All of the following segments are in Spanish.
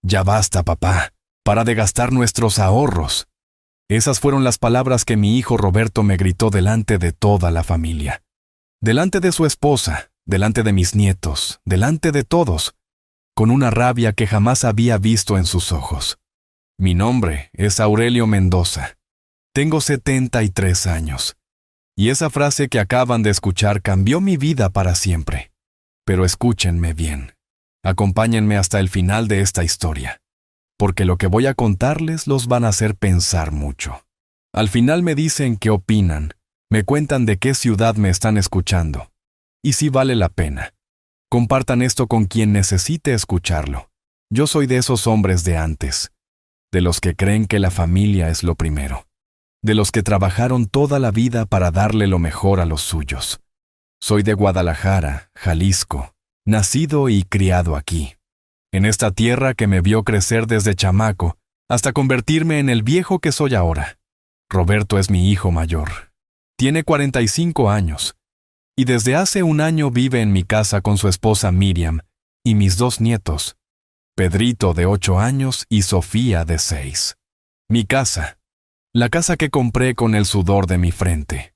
Ya basta, papá. Para de gastar nuestros ahorros. Esas fueron las palabras que mi hijo Roberto me gritó delante de toda la familia. Delante de su esposa, delante de mis nietos, delante de todos, con una rabia que jamás había visto en sus ojos. Mi nombre es Aurelio Mendoza. Tengo 73 años. Y esa frase que acaban de escuchar cambió mi vida para siempre. Pero escúchenme bien. Acompáñenme hasta el final de esta historia, porque lo que voy a contarles los van a hacer pensar mucho. Al final me dicen qué opinan, me cuentan de qué ciudad me están escuchando, y si vale la pena. Compartan esto con quien necesite escucharlo. Yo soy de esos hombres de antes, de los que creen que la familia es lo primero, de los que trabajaron toda la vida para darle lo mejor a los suyos. Soy de Guadalajara, Jalisco, nacido y criado aquí, en esta tierra que me vio crecer desde chamaco hasta convertirme en el viejo que soy ahora. Roberto es mi hijo mayor. Tiene 45 años y desde hace un año vive en mi casa con su esposa Miriam y mis 2 nietos, Pedrito de 8 años y Sofía de 6. Mi casa, la casa que compré con el sudor de mi frente,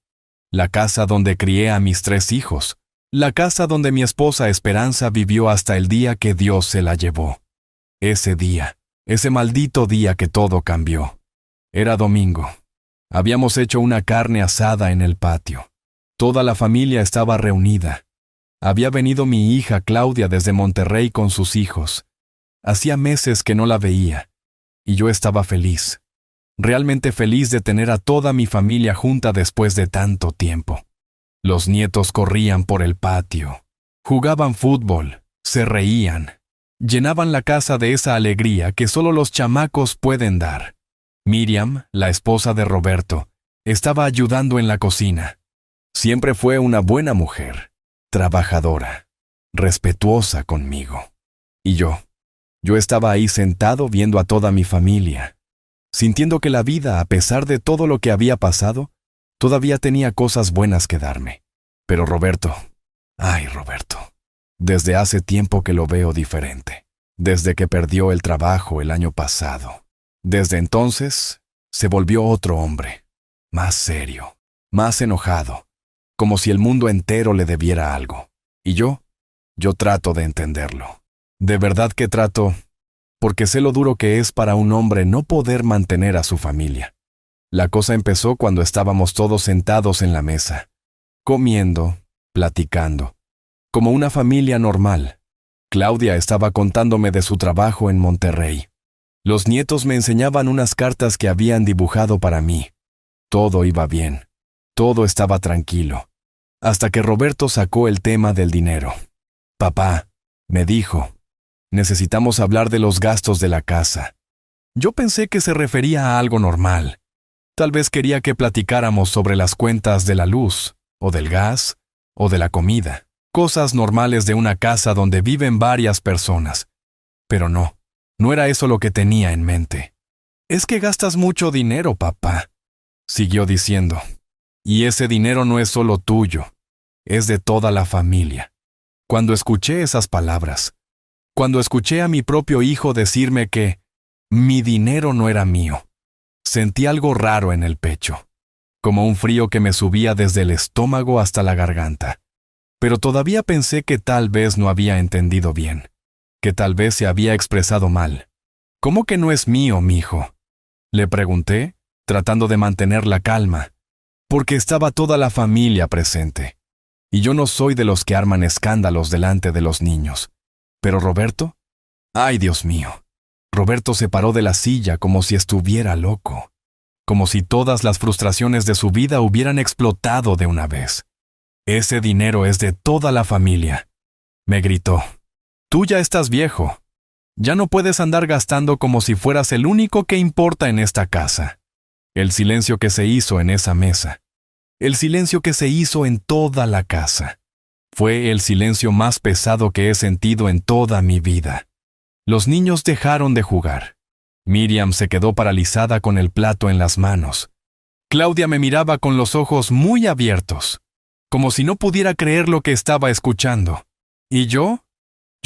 la casa donde crié a mis 3 hijos, la casa donde mi esposa Esperanza vivió hasta el día que Dios se la llevó. Ese día, ese maldito día que todo cambió. Era domingo. Habíamos hecho una carne asada en el patio. Toda la familia estaba reunida. Había venido mi hija Claudia desde Monterrey con sus hijos. Hacía meses que no la veía, y yo estaba feliz. Realmente feliz de tener a toda mi familia junta después de tanto tiempo. Los nietos corrían por el patio, jugaban fútbol, se reían, llenaban la casa de esa alegría que solo los chamacos pueden dar. Miriam, la esposa de Roberto, estaba ayudando en la cocina. Siempre fue una buena mujer, trabajadora, respetuosa conmigo. Y yo estaba ahí sentado viendo a toda mi familia, sintiendo que la vida, a pesar de todo lo que había pasado, todavía tenía cosas buenas que darme. Pero Roberto, Roberto, desde hace tiempo que lo veo diferente. Desde que perdió el trabajo el año pasado. Desde entonces, se volvió otro hombre, más serio, más enojado, como si el mundo entero le debiera algo. Y yo trato de entenderlo. De verdad que trato, porque sé lo duro que es para un hombre no poder mantener a su familia. La cosa empezó cuando estábamos todos sentados en la mesa, comiendo, platicando, como una familia normal. Claudia estaba contándome de su trabajo en Monterrey. Los nietos me enseñaban unas cartas que habían dibujado para mí. Todo iba bien, todo estaba tranquilo, hasta que Roberto sacó el tema del dinero. Papá, me dijo, necesitamos hablar de los gastos de la casa. Yo pensé que se refería a algo normal. Tal vez quería que platicáramos sobre las cuentas de la luz, o del gas, o de la comida, cosas normales de una casa donde viven varias personas. Pero no era eso lo que tenía en mente. Es que gastas mucho dinero, papá, siguió diciendo. Y ese dinero no es solo tuyo, es de toda la familia. Cuando escuché esas palabras, cuando escuché a mi propio hijo decirme que mi dinero no era mío, sentí algo raro en el pecho, como un frío que me subía desde el estómago hasta la garganta. Pero todavía pensé que tal vez no había entendido bien, que tal vez se había expresado mal. ¿Cómo que no es mío, mijo?, le pregunté, tratando de mantener la calma, porque estaba toda la familia presente. Y yo no soy de los que arman escándalos delante de los niños. Pero Roberto, ¡ay, Dios mío! Roberto se paró de la silla como si estuviera loco, como si todas las frustraciones de su vida hubieran explotado de una vez. Ese dinero es de toda la familia, me gritó. Tú ya estás viejo. Ya no puedes andar gastando como si fueras el único que importa en esta casa. El silencio que se hizo en esa mesa, el silencio que se hizo en toda la casa, fue el silencio más pesado que he sentido en toda mi vida. Los niños dejaron de jugar. Miriam se quedó paralizada con el plato en las manos. Claudia me miraba con los ojos muy abiertos, como si no pudiera creer lo que estaba escuchando. Y yo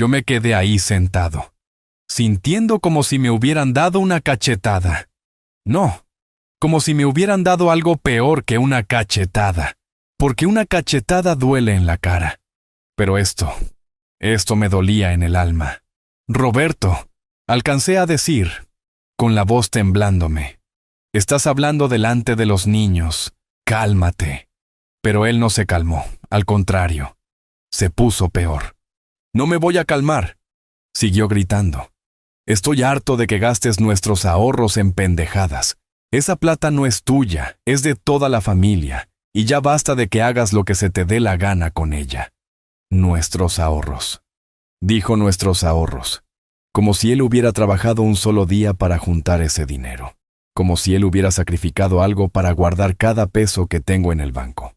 me quedé ahí sentado, sintiendo como si me hubieran dado una cachetada. No, como si me hubieran dado algo peor que una cachetada, porque una cachetada duele en la cara. Pero esto me dolía en el alma. Roberto, alcancé a decir, con la voz temblándome, estás hablando delante de los niños, cálmate. Pero él no se calmó, al contrario, se puso peor. No me voy a calmar, siguió gritando. Estoy harto de que gastes nuestros ahorros en pendejadas. Esa plata no es tuya, es de toda la familia, y ya basta de que hagas lo que se te dé la gana con ella. Nuestros ahorros. Dijo nuestros ahorros, como si él hubiera trabajado un solo día para juntar ese dinero, como si él hubiera sacrificado algo para guardar cada peso que tengo en el banco.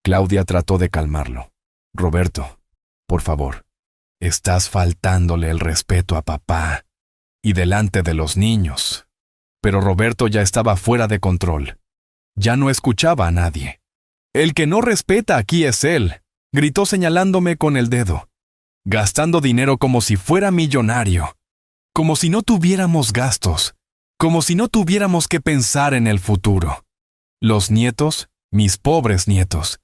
Claudia trató de calmarlo. Roberto, por favor, estás faltándole el respeto a papá y delante de los niños. Pero Roberto ya estaba fuera de control. Ya no escuchaba a nadie. El que no respeta aquí es él, gritó señalándome con el dedo, gastando dinero como si fuera millonario, como si no tuviéramos gastos, como si no tuviéramos que pensar en el futuro. Los nietos, mis pobres nietos,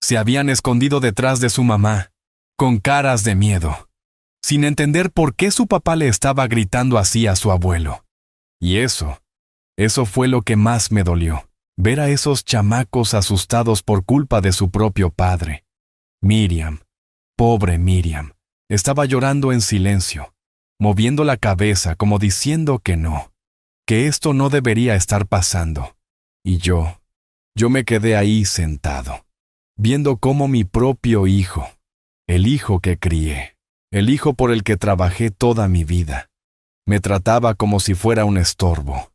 se habían escondido detrás de su mamá, con caras de miedo, sin entender por qué su papá le estaba gritando así a su abuelo. Y eso fue lo que más me dolió, ver a esos chamacos asustados por culpa de su propio padre. Miriam, pobre Miriam, estaba llorando en silencio, moviendo la cabeza como diciendo que no, que esto no debería estar pasando. Y yo me quedé ahí sentado, viendo cómo mi propio hijo, el hijo que crié, el hijo por el que trabajé toda mi vida, me trataba como si fuera un estorbo,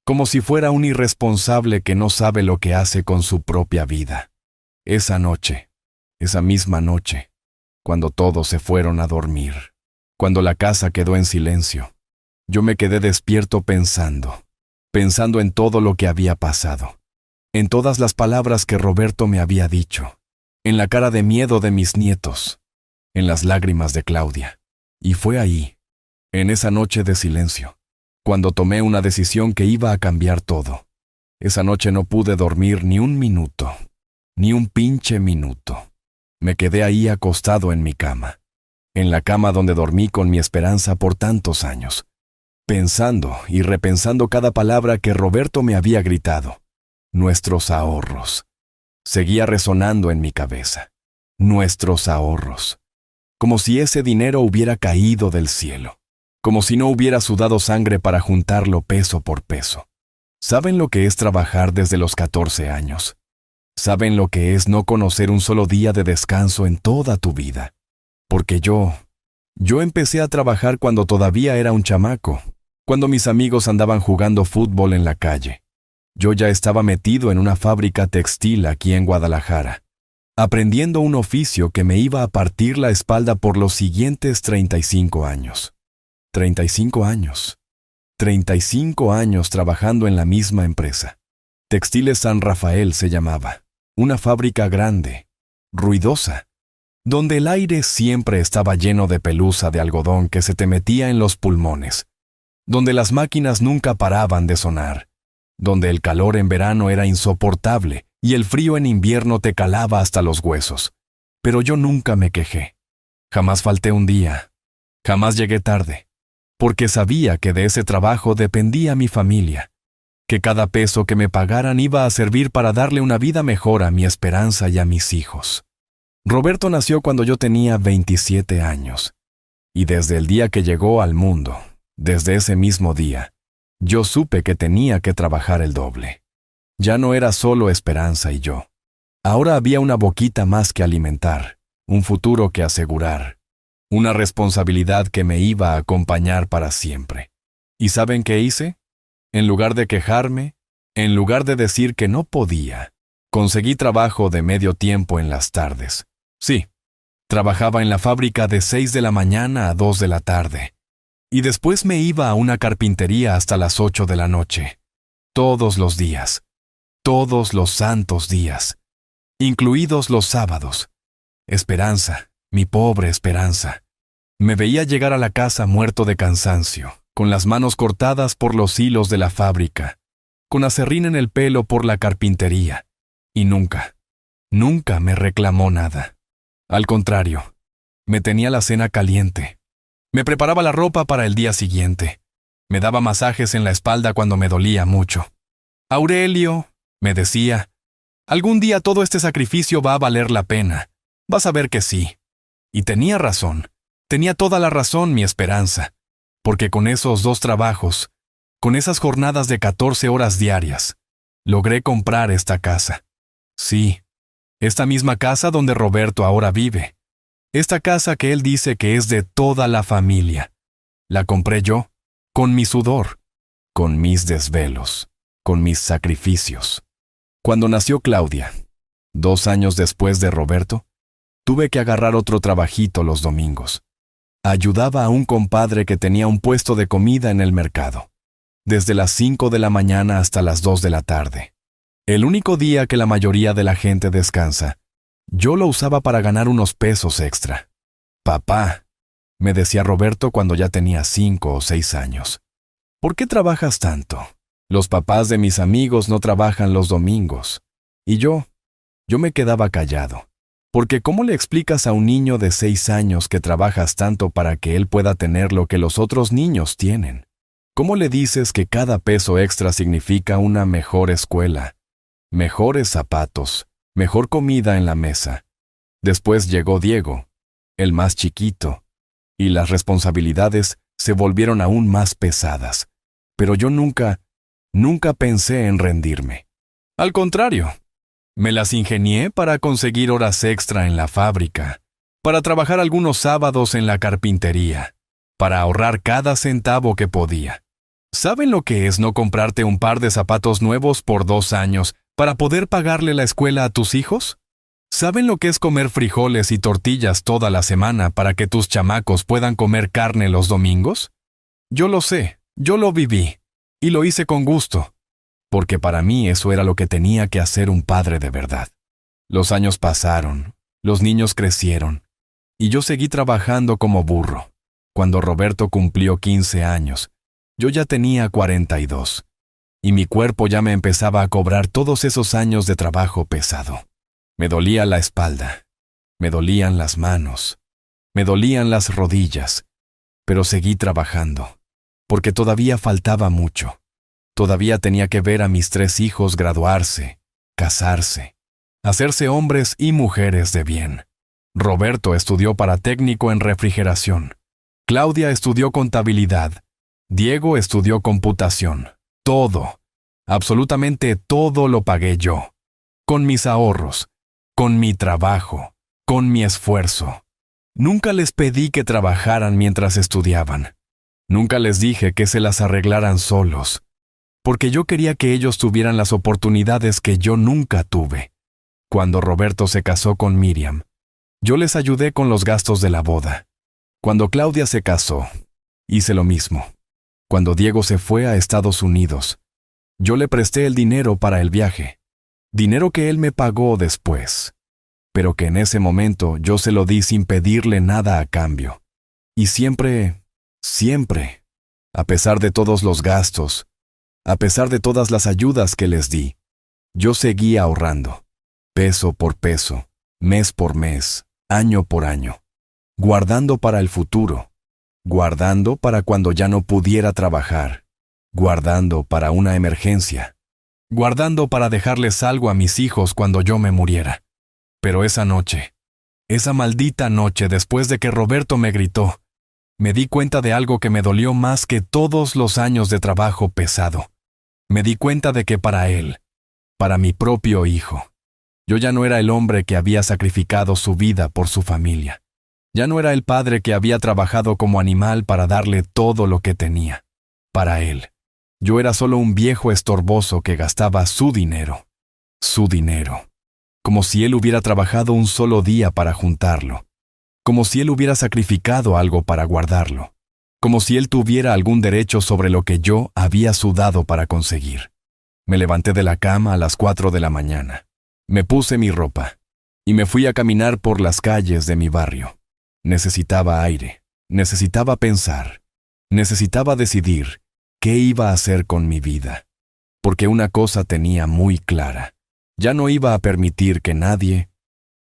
como si fuera un irresponsable que no sabe lo que hace con su propia vida. Esa noche, esa misma noche, cuando todos se fueron a dormir, cuando la casa quedó en silencio, yo me quedé despierto pensando en todo lo que había pasado, en todas las palabras que Roberto me había dicho, en la cara de miedo de mis nietos, en las lágrimas de Claudia. Y fue ahí, en esa noche de silencio, cuando tomé una decisión que iba a cambiar todo. Esa noche no pude dormir ni un minuto, ni un pinche minuto. Me quedé ahí acostado en mi cama, en la cama donde dormí con mi esperanza por tantos años, pensando y repensando cada palabra que Roberto me había gritado. Nuestros ahorros. Seguía resonando en mi cabeza. Nuestros ahorros. Como si ese dinero hubiera caído del cielo. Como si no hubiera sudado sangre para juntarlo peso por peso. ¿Saben lo que es trabajar desde los 14 años? ¿Saben lo que es no conocer un solo día de descanso en toda tu vida? Porque yo empecé a trabajar cuando todavía era un chamaco, cuando mis amigos andaban jugando fútbol en la calle. Yo ya estaba metido en una fábrica textil aquí en Guadalajara, aprendiendo un oficio que me iba a partir la espalda por los siguientes 35 años. 35 años. 35 años trabajando en la misma empresa. Textiles San Rafael se llamaba. Una fábrica grande, ruidosa, donde el aire siempre estaba lleno de pelusa de algodón que se te metía en los pulmones, donde las máquinas nunca paraban de sonar, donde el calor en verano era insoportable y el frío en invierno te calaba hasta los huesos. Pero yo nunca me quejé. Jamás falté un día, jamás llegué tarde, porque sabía que de ese trabajo dependía mi familia, que cada peso que me pagaran iba a servir para darle una vida mejor a mi esperanza y a mis hijos. Roberto nació cuando yo tenía 27 años, y desde el día que llegó al mundo, desde ese mismo día, yo supe que tenía que trabajar el doble. Ya no era solo Esperanza y yo. Ahora había una boquita más que alimentar, un futuro que asegurar, una responsabilidad que me iba a acompañar para siempre. ¿Y saben qué hice? En lugar de quejarme, en lugar de decir que no podía, conseguí trabajo de medio tiempo en las tardes. Sí, trabajaba en la fábrica de 6 de la mañana a 2 de la tarde. Y después me iba a una carpintería hasta las 8 de la noche. Todos los días. Todos los santos días. Incluidos los sábados. Esperanza, mi pobre Esperanza. Me veía llegar a la casa muerto de cansancio, con las manos cortadas por los hilos de la fábrica, con aserrín en el pelo por la carpintería, y nunca me reclamó nada. Al contrario, me tenía la cena caliente. Me preparaba la ropa para el día siguiente. Me daba masajes en la espalda cuando me dolía mucho. Aurelio, me decía, algún día todo este sacrificio va a valer la pena. Vas a ver que sí. Y tenía razón. Tenía toda la razón mi esperanza, porque con esos 2 trabajos, con esas jornadas de 14 horas diarias, logré comprar esta casa. Sí, esta misma casa donde Roberto ahora vive. Esta casa que él dice que es de toda la familia. La compré yo, con mi sudor, con mis desvelos, con mis sacrificios. Cuando nació Claudia, 2 años después de Roberto, tuve que agarrar otro trabajito los domingos. Ayudaba a un compadre que tenía un puesto de comida en el mercado, desde las 5 de la mañana hasta las 2 de la tarde. El único día que la mayoría de la gente descansa, yo lo usaba para ganar unos pesos extra. Papá, me decía Roberto cuando ya tenía 5 o 6 años, ¿por qué trabajas tanto? Los papás de mis amigos no trabajan los domingos. Y yo me quedaba callado. Porque ¿cómo le explicas a un niño de 6 años que trabajas tanto para que él pueda tener lo que los otros niños tienen? ¿Cómo le dices que cada peso extra significa una mejor escuela, mejores zapatos, mejor comida en la mesa? Después llegó Diego, el más chiquito, y las responsabilidades se volvieron aún más pesadas. Pero yo nunca pensé en rendirme. Al contrario, me las ingenié para conseguir horas extra en la fábrica, para trabajar algunos sábados en la carpintería, para ahorrar cada centavo que podía. ¿Saben lo que es no comprarte un par de zapatos nuevos por 2 años para poder pagarle la escuela a tus hijos? ¿Saben lo que es comer frijoles y tortillas toda la semana para que tus chamacos puedan comer carne los domingos? Yo lo sé, yo lo viví, y lo hice con gusto. Porque para mí eso era lo que tenía que hacer un padre de verdad. Los años pasaron, los niños crecieron, y yo seguí trabajando como burro. Cuando Roberto cumplió 15 años, yo ya tenía 42, y mi cuerpo ya me empezaba a cobrar todos esos años de trabajo pesado. Me dolía la espalda, me dolían las manos, me dolían las rodillas, pero seguí trabajando, porque todavía faltaba mucho. Todavía tenía que ver a mis 3 hijos graduarse, casarse, hacerse hombres y mujeres de bien. Roberto estudió para técnico en refrigeración. Claudia estudió contabilidad. Diego estudió computación. Todo, absolutamente todo lo pagué yo. Con mis ahorros, con mi trabajo, con mi esfuerzo. Nunca les pedí que trabajaran mientras estudiaban. Nunca les dije que se las arreglaran solos, porque yo quería que ellos tuvieran las oportunidades que yo nunca tuve. Cuando Roberto se casó con Miriam, yo les ayudé con los gastos de la boda. Cuando Claudia se casó, hice lo mismo. Cuando Diego se fue a Estados Unidos, yo le presté el dinero para el viaje, dinero que él me pagó después, pero que en ese momento yo se lo di sin pedirle nada a cambio. Y siempre, a pesar de todos los gastos, a pesar de todas las ayudas que les di, yo seguí ahorrando, peso por peso, mes por mes, año por año, guardando para el futuro, guardando para cuando ya no pudiera trabajar, guardando para una emergencia, guardando para dejarles algo a mis hijos cuando yo me muriera. Pero esa noche, esa maldita noche después de que Roberto me gritó, me di cuenta de algo que me dolió más que todos los años de trabajo pesado. Me di cuenta de que para él, para mi propio hijo, yo ya no era el hombre que había sacrificado su vida por su familia. Ya no era el padre que había trabajado como animal para darle todo lo que tenía. Para él, yo era solo un viejo estorboso que gastaba su dinero, como si él hubiera trabajado un solo día para juntarlo, como si él hubiera sacrificado algo para guardarlo, como si él tuviera algún derecho sobre lo que yo había sudado para conseguir. Me levanté de la cama a las 4 de la mañana. Me puse mi ropa y me fui a caminar por las calles de mi barrio. Necesitaba aire. Necesitaba pensar, necesitaba decidir qué iba a hacer con mi vida. Porque una cosa tenía muy clara: ya no iba a permitir que nadie,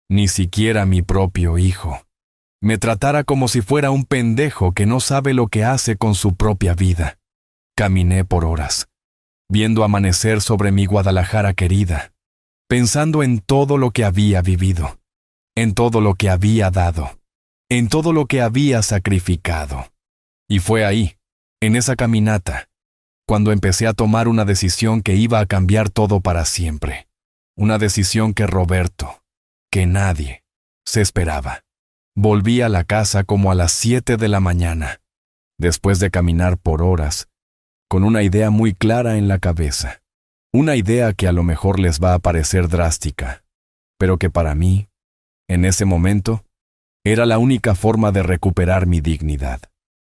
ni siquiera mi propio hijo, me tratara como si fuera un pendejo que no sabe lo que hace con su propia vida. Caminé por horas, viendo amanecer sobre mi Guadalajara querida, pensando en todo lo que había vivido, en todo lo que había dado, en todo lo que había sacrificado. Y fue ahí, en esa caminata, cuando empecé a tomar una decisión que iba a cambiar todo para siempre. Una decisión que Roberto, que nadie, se esperaba. Volví a la casa como a las 7 de la mañana, después de caminar por horas, con una idea muy clara en la cabeza. Una idea que a lo mejor les va a parecer drástica, pero que para mí, en ese momento, era la única forma de recuperar mi dignidad.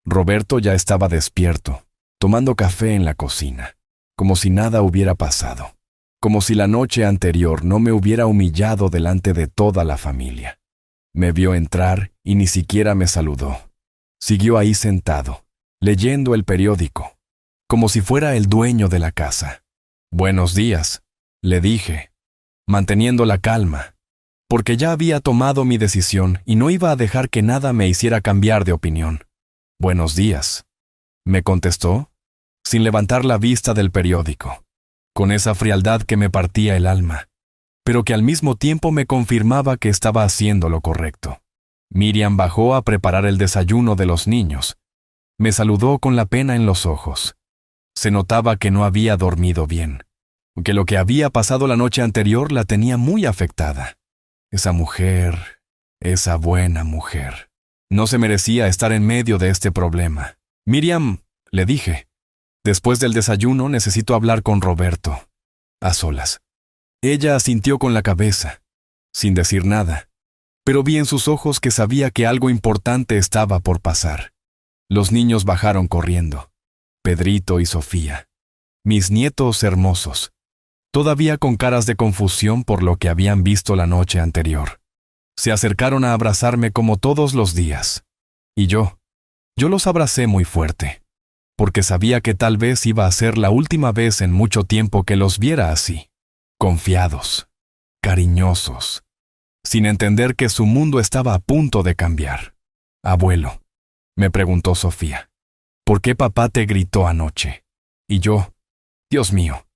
Roberto ya estaba despierto, tomando café en la cocina, como si nada hubiera pasado, como si la noche anterior no me hubiera humillado delante de toda la familia. Me vio entrar y ni siquiera me saludó. Siguió ahí sentado, leyendo el periódico, como si fuera el dueño de la casa. «Buenos días», le dije, manteniendo la calma, porque ya había tomado mi decisión y no iba a dejar que nada me hiciera cambiar de opinión. «Buenos días», me contestó, sin levantar la vista del periódico, con esa frialdad que me partía el alma, pero que al mismo tiempo me confirmaba que estaba haciendo lo correcto. Miriam bajó a preparar el desayuno de los niños. Me saludó con la pena en los ojos. Se notaba que no había dormido bien, que lo que había pasado la noche anterior la tenía muy afectada. Esa mujer, esa buena mujer, no se merecía estar en medio de este problema. «Miriam», le dije, «después del desayuno necesito hablar con Roberto, a solas». Ella asintió con la cabeza, sin decir nada, pero vi en sus ojos que sabía que algo importante estaba por pasar. Los niños bajaron corriendo, Pedrito y Sofía, mis nietos hermosos, todavía con caras de confusión por lo que habían visto la noche anterior. Se acercaron a abrazarme como todos los días, y yo los abracé muy fuerte, porque sabía que tal vez iba a ser la última vez en mucho tiempo que los viera así, confiados, cariñosos, sin entender que su mundo estaba a punto de cambiar. «Abuelo», me preguntó Sofía, «¿por qué papá te gritó anoche?» Y yo, Dios mío,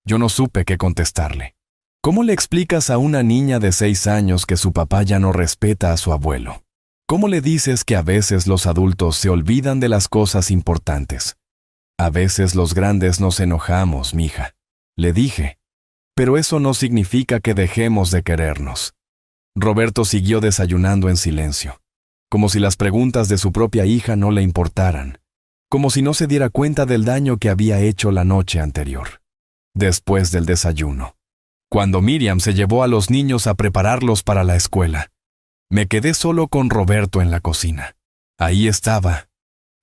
yo no supe qué contestarle. ¿Cómo le explicas a una niña de 6 años que su papá ya no respeta a su abuelo? ¿Cómo le dices que a veces los adultos se olvidan de las cosas importantes? A veces los grandes nos enojamos, mija, le dije, pero eso no significa que dejemos de querernos. Roberto siguió desayunando en silencio, como si las preguntas de su propia hija no le importaran, como si no se diera cuenta del daño que había hecho la noche anterior. Después del desayuno, cuando Miriam se llevó a los niños a prepararlos para la escuela, me quedé solo con Roberto en la cocina. Ahí estaba,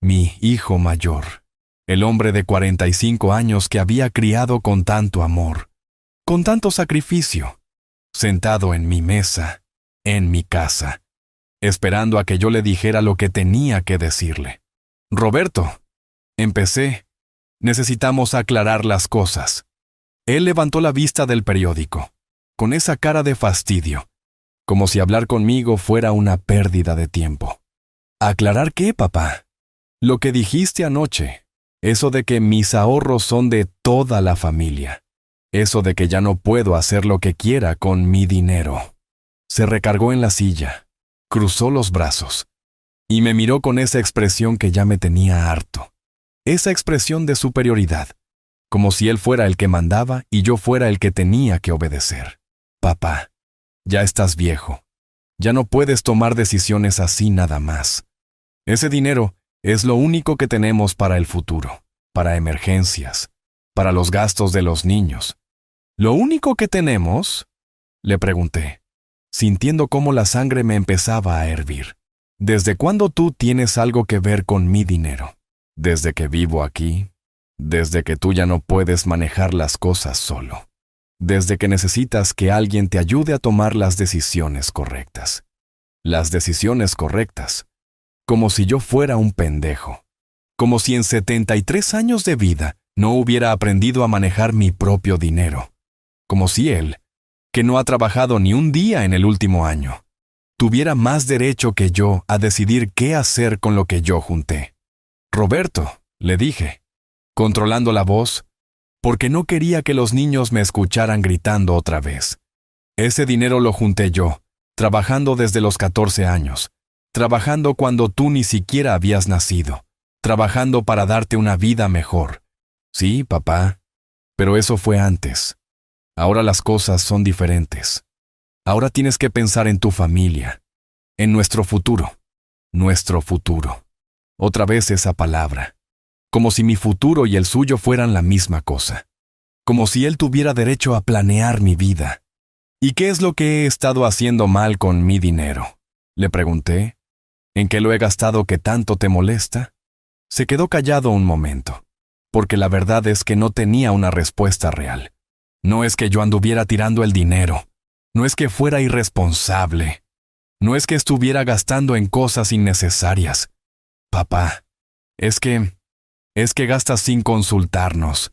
mi hijo mayor, el hombre de 45 años que había criado con tanto amor, con tanto sacrificio, sentado en mi mesa, en mi casa, esperando a que yo le dijera lo que tenía que decirle. «Roberto», empecé, «necesitamos aclarar las cosas». Él levantó la vista del periódico, con esa cara de fastidio, como si hablar conmigo fuera una pérdida de tiempo. «¿Aclarar qué, papá?» «Lo que dijiste anoche, eso de que mis ahorros son de toda la familia, eso de que ya no puedo hacer lo que quiera con mi dinero». Se recargó en la silla, cruzó los brazos, y me miró con esa expresión que ya me tenía harto, esa expresión de superioridad, como si él fuera el que mandaba y yo fuera el que tenía que obedecer. «Papá, ya estás viejo. Ya no puedes tomar decisiones así nada más. Ese dinero es lo único que tenemos para el futuro, para emergencias, para los gastos de los niños». «¿Lo único que tenemos?», le pregunté, sintiendo cómo la sangre me empezaba a hervir. «¿Desde cuándo tú tienes algo que ver con mi dinero? ¿Desde que vivo aquí? ¿Desde que tú ya no puedes manejar las cosas solo? ¿Desde que necesitas que alguien te ayude a tomar las decisiones correctas? Las decisiones correctas como si yo fuera un pendejo, como si en 73 años de vida no hubiera aprendido a manejar mi propio dinero, como si él, que no ha trabajado ni un día en el último año, tuviera más derecho que yo a decidir qué hacer con lo que yo junté. Roberto, le dije, controlando la voz, porque no quería que los niños me escucharan gritando otra vez. Ese dinero lo junté yo, trabajando desde los 14 años, trabajando cuando tú ni siquiera habías nacido, trabajando para darte una vida mejor. Sí, papá, pero eso fue antes. Ahora las cosas son diferentes. Ahora tienes que pensar en tu familia, en nuestro futuro. Nuestro futuro. Otra vez esa palabra. Como si mi futuro y el suyo fueran la misma cosa. Como si él tuviera derecho a planear mi vida. ¿Y qué es lo que he estado haciendo mal con mi dinero?, le pregunté. ¿En qué lo he gastado que tanto te molesta? Se quedó callado un momento, porque la verdad es que no tenía una respuesta real. No es que yo anduviera tirando el dinero. No es que fuera irresponsable. No es que estuviera gastando en cosas innecesarias. Papá, es que gastas sin consultarnos,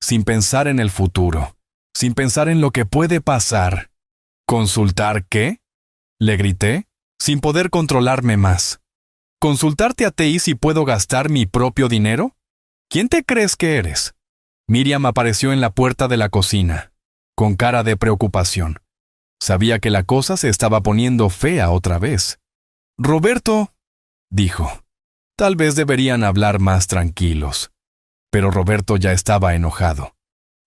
sin pensar en el futuro, sin pensar en lo que puede pasar. ¿Consultar qué?, le grité, sin poder controlarme más. ¿Consultarte a ti si puedo gastar mi propio dinero? ¿Quién te crees que eres? Miriam apareció en la puerta de la cocina, con cara de preocupación. Sabía que la cosa se estaba poniendo fea otra vez. Roberto, dijo, tal vez deberían hablar más tranquilos. Pero Roberto ya estaba enojado.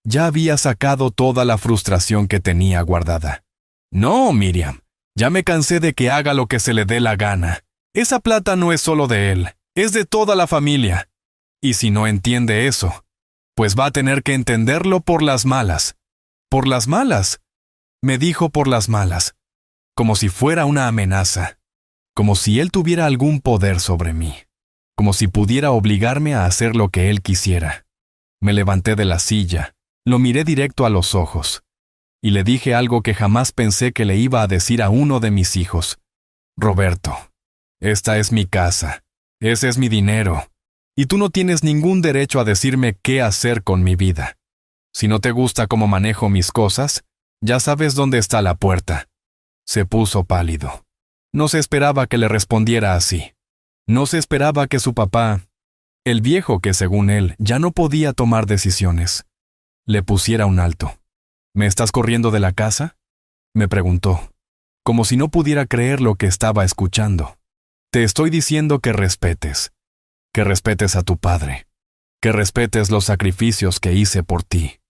Ya había sacado toda la frustración que tenía guardada. No, Miriam, ya me cansé de que haga lo que se le dé la gana. Esa plata no es solo de él, es de toda la familia. Y si no entiende eso, pues va a tener que entenderlo por las malas. ¿Por las malas?, me dijo, por las malas, como si fuera una amenaza, como si él tuviera algún poder sobre mí, como si pudiera obligarme a hacer lo que él quisiera. Me levanté de la silla, lo miré directo a los ojos, y le dije algo que jamás pensé que le iba a decir a uno de mis hijos. Roberto, esta es mi casa, ese es mi dinero, y tú no tienes ningún derecho a decirme qué hacer con mi vida. Si no te gusta cómo manejo mis cosas, ya sabes dónde está la puerta. Se puso pálido. No se esperaba que le respondiera así. No se esperaba que su papá, el viejo que según él ya no podía tomar decisiones, le pusiera un alto. ¿Me estás corriendo de la casa?, me preguntó, como si no pudiera creer lo que estaba escuchando. Te estoy diciendo que respetes a tu padre, que respetes los sacrificios que hice por ti,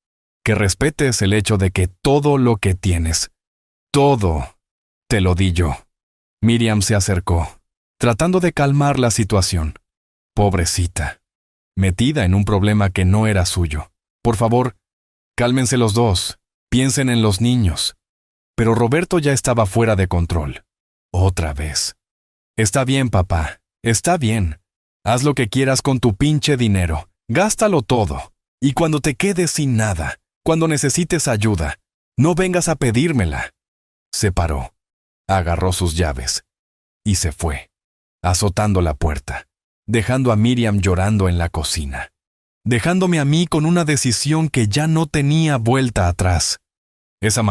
que respetes el hecho de que todo lo que tienes, todo, te lo di yo. Miriam se acercó, tratando de calmar la situación. Pobrecita, metida en un problema que no era suyo. Por favor, cálmense los dos, piensen en los niños. Pero Roberto ya estaba fuera de control. Otra vez. Está bien, papá, está bien. Haz lo que quieras con tu pinche dinero, gástalo todo. Y cuando te quedes sin nada, cuando necesites ayuda, no vengas a pedírmela. Se paró, agarró sus llaves y se fue, azotando la puerta, dejando a Miriam llorando en la cocina, dejándome a mí con una decisión que ya no tenía vuelta atrás. Esa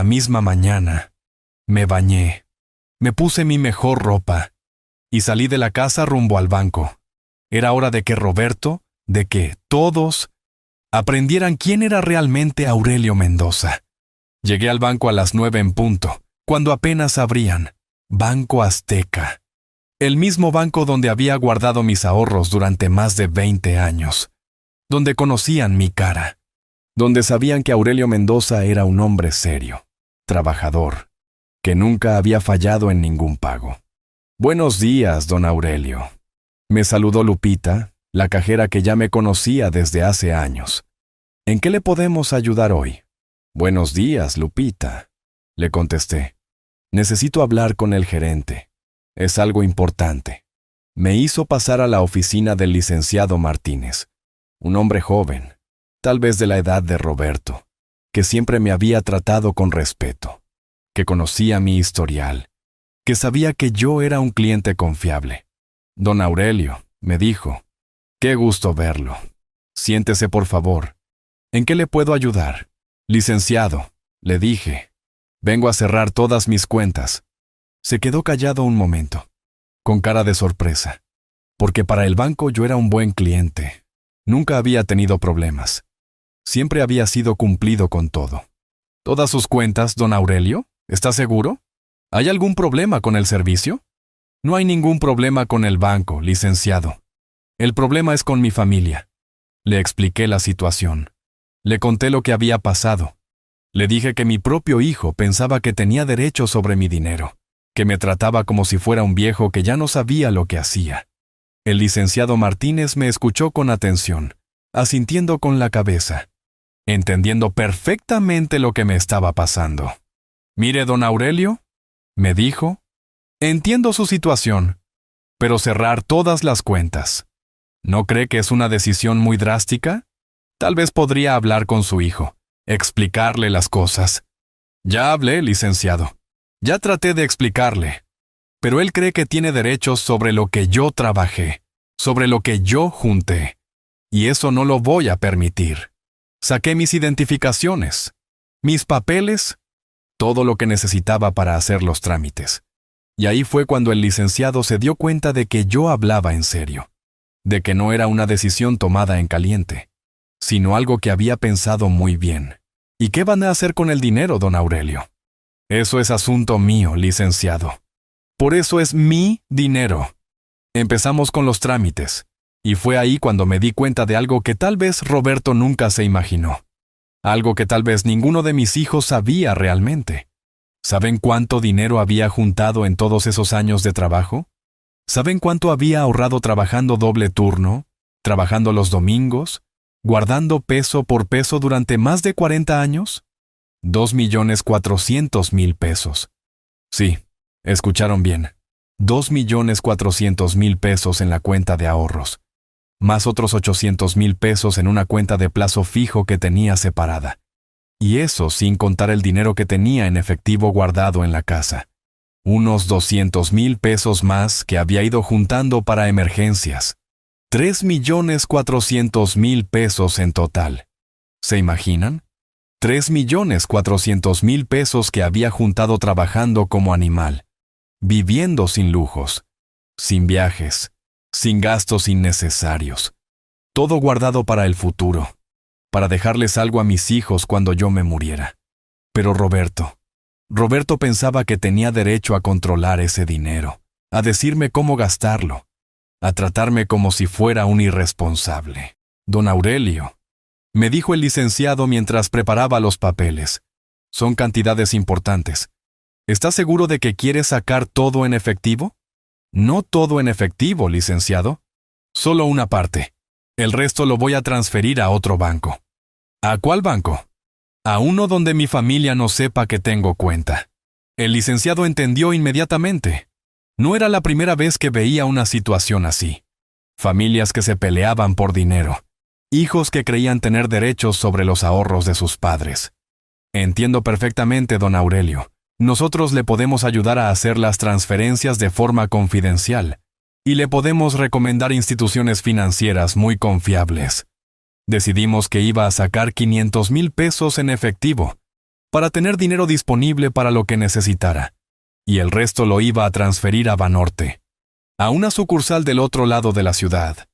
misma mañana, me bañé, me puse mi mejor ropa y salí de la casa rumbo al banco. Era hora de que Roberto, de que todos, aprendieran quién era realmente Aurelio Mendoza. Llegué al banco a las 9 en punto, cuando apenas abrían. Banco Azteca. El mismo banco donde había guardado mis ahorros durante más de 20 años. Donde conocían mi cara. Donde sabían que Aurelio Mendoza era un hombre serio, trabajador, que nunca había fallado en ningún pago. Buenos días, don Aurelio. Me saludó Lupita, la cajera que ya me conocía desde hace años. ¿En qué le podemos ayudar hoy? Buenos días, Lupita, le contesté. Necesito hablar con el gerente. Es algo importante. Me hizo pasar a la oficina del licenciado Martínez, un hombre joven, tal vez de la edad de Roberto, que siempre me había tratado con respeto, que conocía mi historial, que sabía que yo era un cliente confiable. Don Aurelio, me dijo, qué gusto verlo. Siéntese, por favor. ¿En qué le puedo ayudar? Licenciado, le dije, vengo a cerrar todas mis cuentas. Se quedó callado un momento, con cara de sorpresa, porque para el banco yo era un buen cliente. Nunca había tenido problemas. Siempre había sido cumplido con todo. ¿Todas sus cuentas, don Aurelio? ¿Está seguro? ¿Hay algún problema con el servicio? No hay ningún problema con el banco, licenciado. El problema es con mi familia. Le expliqué la situación. Le conté lo que había pasado. Le dije que mi propio hijo pensaba que tenía derecho sobre mi dinero, que me trataba como si fuera un viejo que ya no sabía lo que hacía. El licenciado Martínez me escuchó con atención, asintiendo con la cabeza, entendiendo perfectamente lo que me estaba pasando. Mire, don Aurelio, me dijo, entiendo su situación, pero cerrar todas las cuentas, ¿no cree que es una decisión muy drástica? Tal vez podría hablar con su hijo, explicarle las cosas. Ya hablé, licenciado. Ya traté de explicarle. Pero él cree que tiene derechos sobre lo que yo trabajé, sobre lo que yo junté. Y eso no lo voy a permitir. Saqué mis identificaciones, mis papeles, todo lo que necesitaba para hacer los trámites. Y ahí fue cuando el licenciado se dio cuenta de que yo hablaba en serio, de que no era una decisión tomada en caliente, sino algo que había pensado muy bien. ¿Y qué van a hacer con el dinero, don Aurelio? Eso es asunto mío, licenciado. Por eso es mi dinero. Empezamos con los trámites, y fue ahí cuando me di cuenta de algo que tal vez Roberto nunca se imaginó. Algo que tal vez ninguno de mis hijos sabía realmente. ¿Saben cuánto dinero había juntado en todos esos años de trabajo? ¿Saben cuánto había ahorrado trabajando doble turno, trabajando los domingos, guardando peso por peso durante más de 40 años? 2.400.000 pesos. Sí, escucharon bien. 2.400.000 pesos en la cuenta de ahorros, más otros 800.000 pesos en una cuenta de plazo fijo que tenía separada. Y eso sin contar el dinero que tenía en efectivo guardado en la casa. Unos 200.000 pesos más que había ido juntando para emergencias. 3.400.000 pesos en total. ¿Se imaginan? 3.400.000 pesos que había juntado trabajando como animal, viviendo sin lujos, sin viajes, sin gastos innecesarios. Todo guardado para el futuro, para dejarles algo a mis hijos cuando yo me muriera. Pero Roberto pensaba que tenía derecho a controlar ese dinero, a decirme cómo gastarlo, a tratarme como si fuera un irresponsable. Don Aurelio, me dijo el licenciado mientras preparaba los papeles, son cantidades importantes. ¿Está seguro de que quiere sacar todo en efectivo? No todo en efectivo, licenciado. Solo una parte. El resto lo voy a transferir a otro banco. ¿A cuál banco? A uno donde mi familia no sepa que tengo cuenta. El licenciado entendió inmediatamente. No era la primera vez que veía una situación así. Familias que se peleaban por dinero. Hijos que creían tener derechos sobre los ahorros de sus padres. Entiendo perfectamente, don Aurelio. Nosotros le podemos ayudar a hacer las transferencias de forma confidencial y le podemos recomendar instituciones financieras muy confiables. Decidimos que iba a sacar 500.000 pesos en efectivo para tener dinero disponible para lo que necesitara, y el resto lo iba a transferir a Banorte, a una sucursal del otro lado de la ciudad,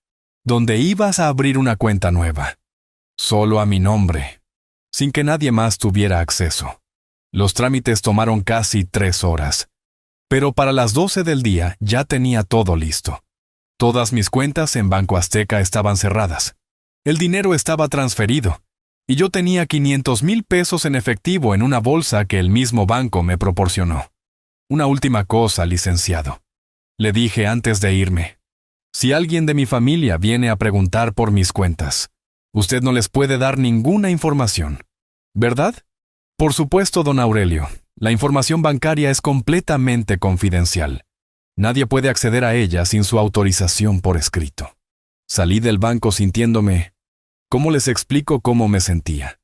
donde ibas a abrir una cuenta nueva, solo a mi nombre, sin que nadie más tuviera acceso. Los trámites tomaron casi 3 horas, pero para las 12 del día ya tenía todo listo. Todas mis cuentas en Banco Azteca estaban cerradas. El dinero estaba transferido, y yo tenía 500.000 pesos en efectivo en una bolsa que el mismo banco me proporcionó. Una última cosa, licenciado. Le dije antes de irme. Si alguien de mi familia viene a preguntar por mis cuentas, usted no les puede dar ninguna información, ¿verdad? Por supuesto, don Aurelio, la información bancaria es completamente confidencial. Nadie puede acceder a ella sin su autorización por escrito. Salí del banco sintiéndome... ¿Cómo les explico cómo me sentía?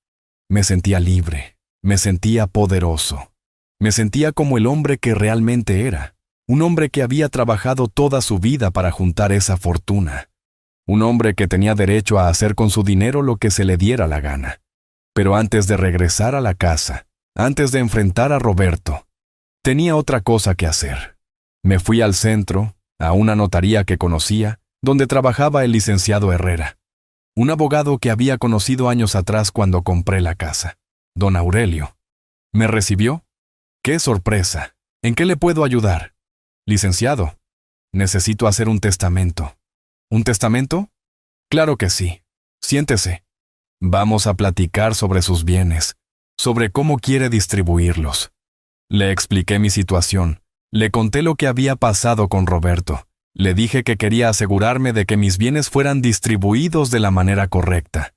Me sentía libre, me sentía poderoso. Me sentía como el hombre que realmente era, un hombre que había trabajado toda su vida para juntar esa fortuna, un hombre que tenía derecho a hacer con su dinero lo que se le diera la gana. Pero antes de regresar a la casa, antes de enfrentar a Roberto, tenía otra cosa que hacer. Me fui al centro, a una notaría que conocía, donde trabajaba el licenciado Herrera, un abogado que había conocido años atrás cuando compré la casa, don Aurelio. ¿Me recibió? ¡Qué sorpresa! ¿En qué le puedo ayudar? Licenciado, necesito hacer un testamento. ¿Un testamento? Claro que sí. Siéntese. Vamos a platicar sobre sus bienes, sobre cómo quiere distribuirlos. Le expliqué mi situación, le conté lo que había pasado con Roberto, le dije que quería asegurarme de que mis bienes fueran distribuidos de la manera correcta,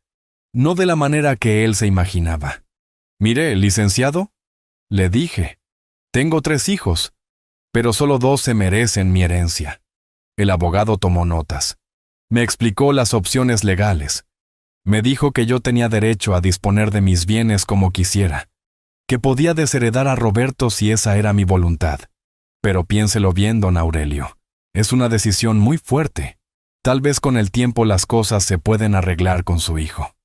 no de la manera que él se imaginaba. Mire, licenciado, le dije, tengo 3 hijos, pero solo 2 se merecen mi herencia. El abogado tomó notas. Me explicó las opciones legales. Me dijo que yo tenía derecho a disponer de mis bienes como quisiera, que podía desheredar a Roberto si esa era mi voluntad. Pero piénselo bien, don Aurelio. Es una decisión muy fuerte. Tal vez con el tiempo las cosas se pueden arreglar con su hijo.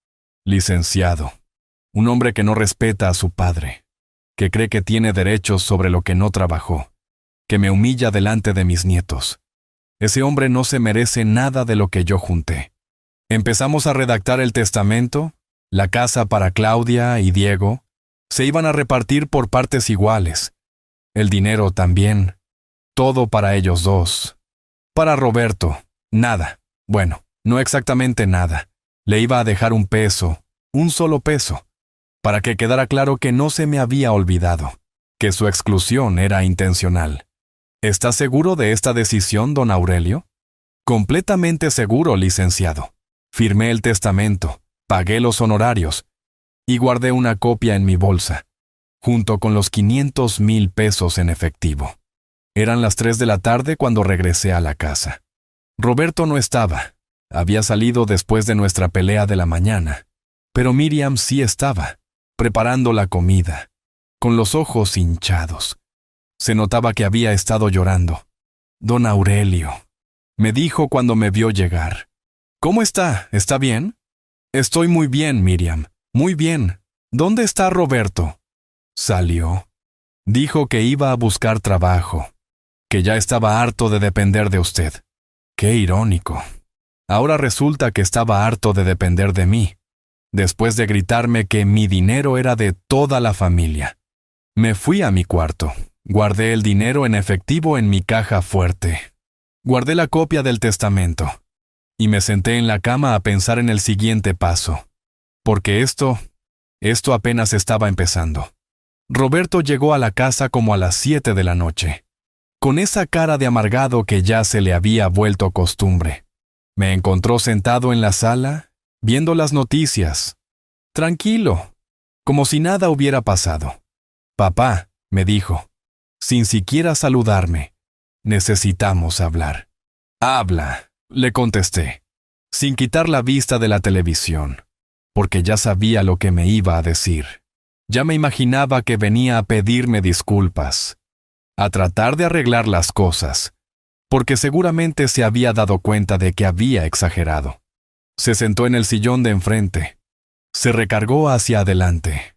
Licenciado, un hombre que no respeta a su padre, que cree que tiene derechos sobre lo que no trabajó, que me humilla delante de mis nietos. Ese hombre no se merece nada de lo que yo junté. Empezamos a redactar el testamento, la casa para Claudia y Diego, se iban a repartir por partes iguales. El dinero también, todo para ellos 2. Para Roberto, nada. Bueno, no exactamente nada. Le iba a dejar 1 peso, 1 solo peso, para que quedara claro que no se me había olvidado, que su exclusión era intencional. ¿Está seguro de esta decisión, don Aurelio? Completamente seguro, licenciado. Firmé el testamento, pagué los honorarios y guardé una copia en mi bolsa, junto con los 500,000 pesos en efectivo. Eran las 3 de la tarde cuando regresé a la casa. Roberto no estaba. Había salido después de nuestra pelea de la mañana. Pero Miriam sí estaba, preparando la comida, con los ojos hinchados. Se notaba que había estado llorando. Don Aurelio, me dijo cuando me vio llegar. ¿Cómo está? ¿Está bien? Estoy muy bien, Miriam. Muy bien. ¿Dónde está Roberto? Salió. Dijo que iba a buscar trabajo, que ya estaba harto de depender de usted. Qué irónico. Ahora resulta que estaba harto de depender de mí, después de gritarme que mi dinero era de toda la familia. Me fui a mi cuarto. Guardé el dinero en efectivo en mi caja fuerte. Guardé la copia del testamento. Y me senté en la cama a pensar en el siguiente paso. Porque esto apenas estaba empezando. Roberto llegó a la casa como a las 7 de la noche, con esa cara de amargado que ya se le había vuelto costumbre. Me encontró sentado en la sala, viendo las noticias. Tranquilo, como si nada hubiera pasado. Papá, me dijo, sin siquiera saludarme, necesitamos hablar. Habla, le contesté, sin quitar la vista de la televisión, porque ya sabía lo que me iba a decir. Ya me imaginaba que venía a pedirme disculpas, a tratar de arreglar las cosas, porque seguramente se había dado cuenta de que había exagerado. Se sentó en el sillón de enfrente, se recargó hacia adelante,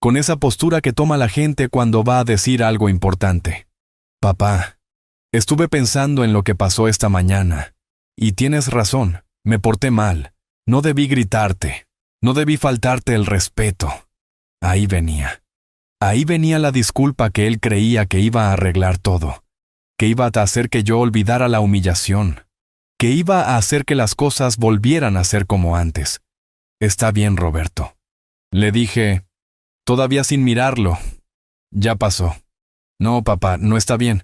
con esa postura que toma la gente cuando va a decir algo importante. Papá, estuve pensando en lo que pasó esta mañana, y tienes razón, me porté mal, no debí gritarte, no debí faltarte el respeto. Ahí venía la disculpa que él creía que iba a arreglar todo, que iba a hacer que yo olvidara la humillación, que iba a hacer que las cosas volvieran a ser como antes. Está bien, Roberto. Le dije, todavía sin mirarlo. Ya pasó. No, papá, no está bien.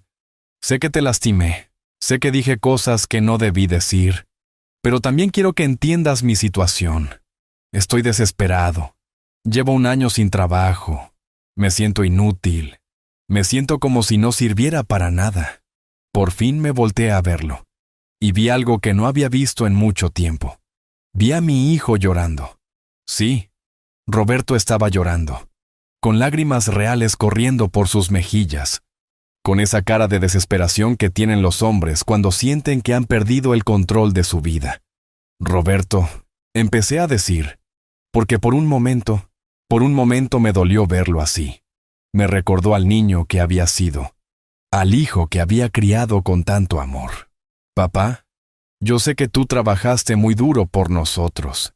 Sé que te lastimé, sé que dije cosas que no debí decir, pero también quiero que entiendas mi situación. Estoy desesperado. Llevo 1 año sin trabajo. Me siento inútil. Me siento como si no sirviera para nada. Por fin me volteé a verlo. Y vi algo que no había visto en mucho tiempo. Vi a mi hijo llorando. Sí, Roberto estaba llorando. con lágrimas reales corriendo por sus mejillas, con esa cara de desesperación que tienen los hombres cuando sienten que han perdido el control de su vida. Roberto, empecé a decir, porque por un momento me dolió verlo así. Me recordó al niño que había sido, al hijo que había criado con tanto amor. Papá, yo sé que tú trabajaste muy duro por nosotros.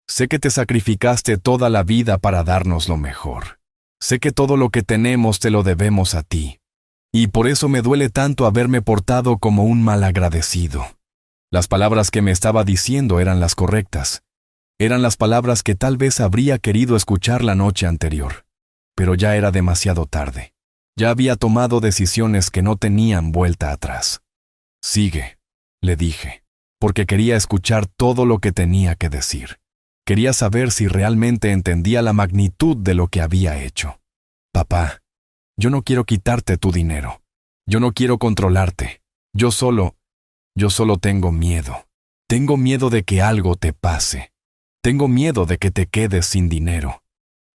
Sé que te sacrificaste toda la vida para darnos lo mejor. Sé que todo lo que tenemos te lo debemos a ti. Y por eso me duele tanto haberme portado como un malagradecido. Las palabras que me estaba diciendo eran las correctas. Eran las palabras que tal vez habría querido escuchar la noche anterior. Pero ya era demasiado tarde. Ya había tomado decisiones que no tenían vuelta atrás. Sigue, le dije, porque quería escuchar todo lo que tenía que decir. Quería saber si realmente entendía la magnitud de lo que había hecho. Papá, yo no quiero quitarte tu dinero. Yo no quiero controlarte. Yo solo tengo miedo. Tengo miedo de que algo te pase. Tengo miedo de que te quedes sin dinero.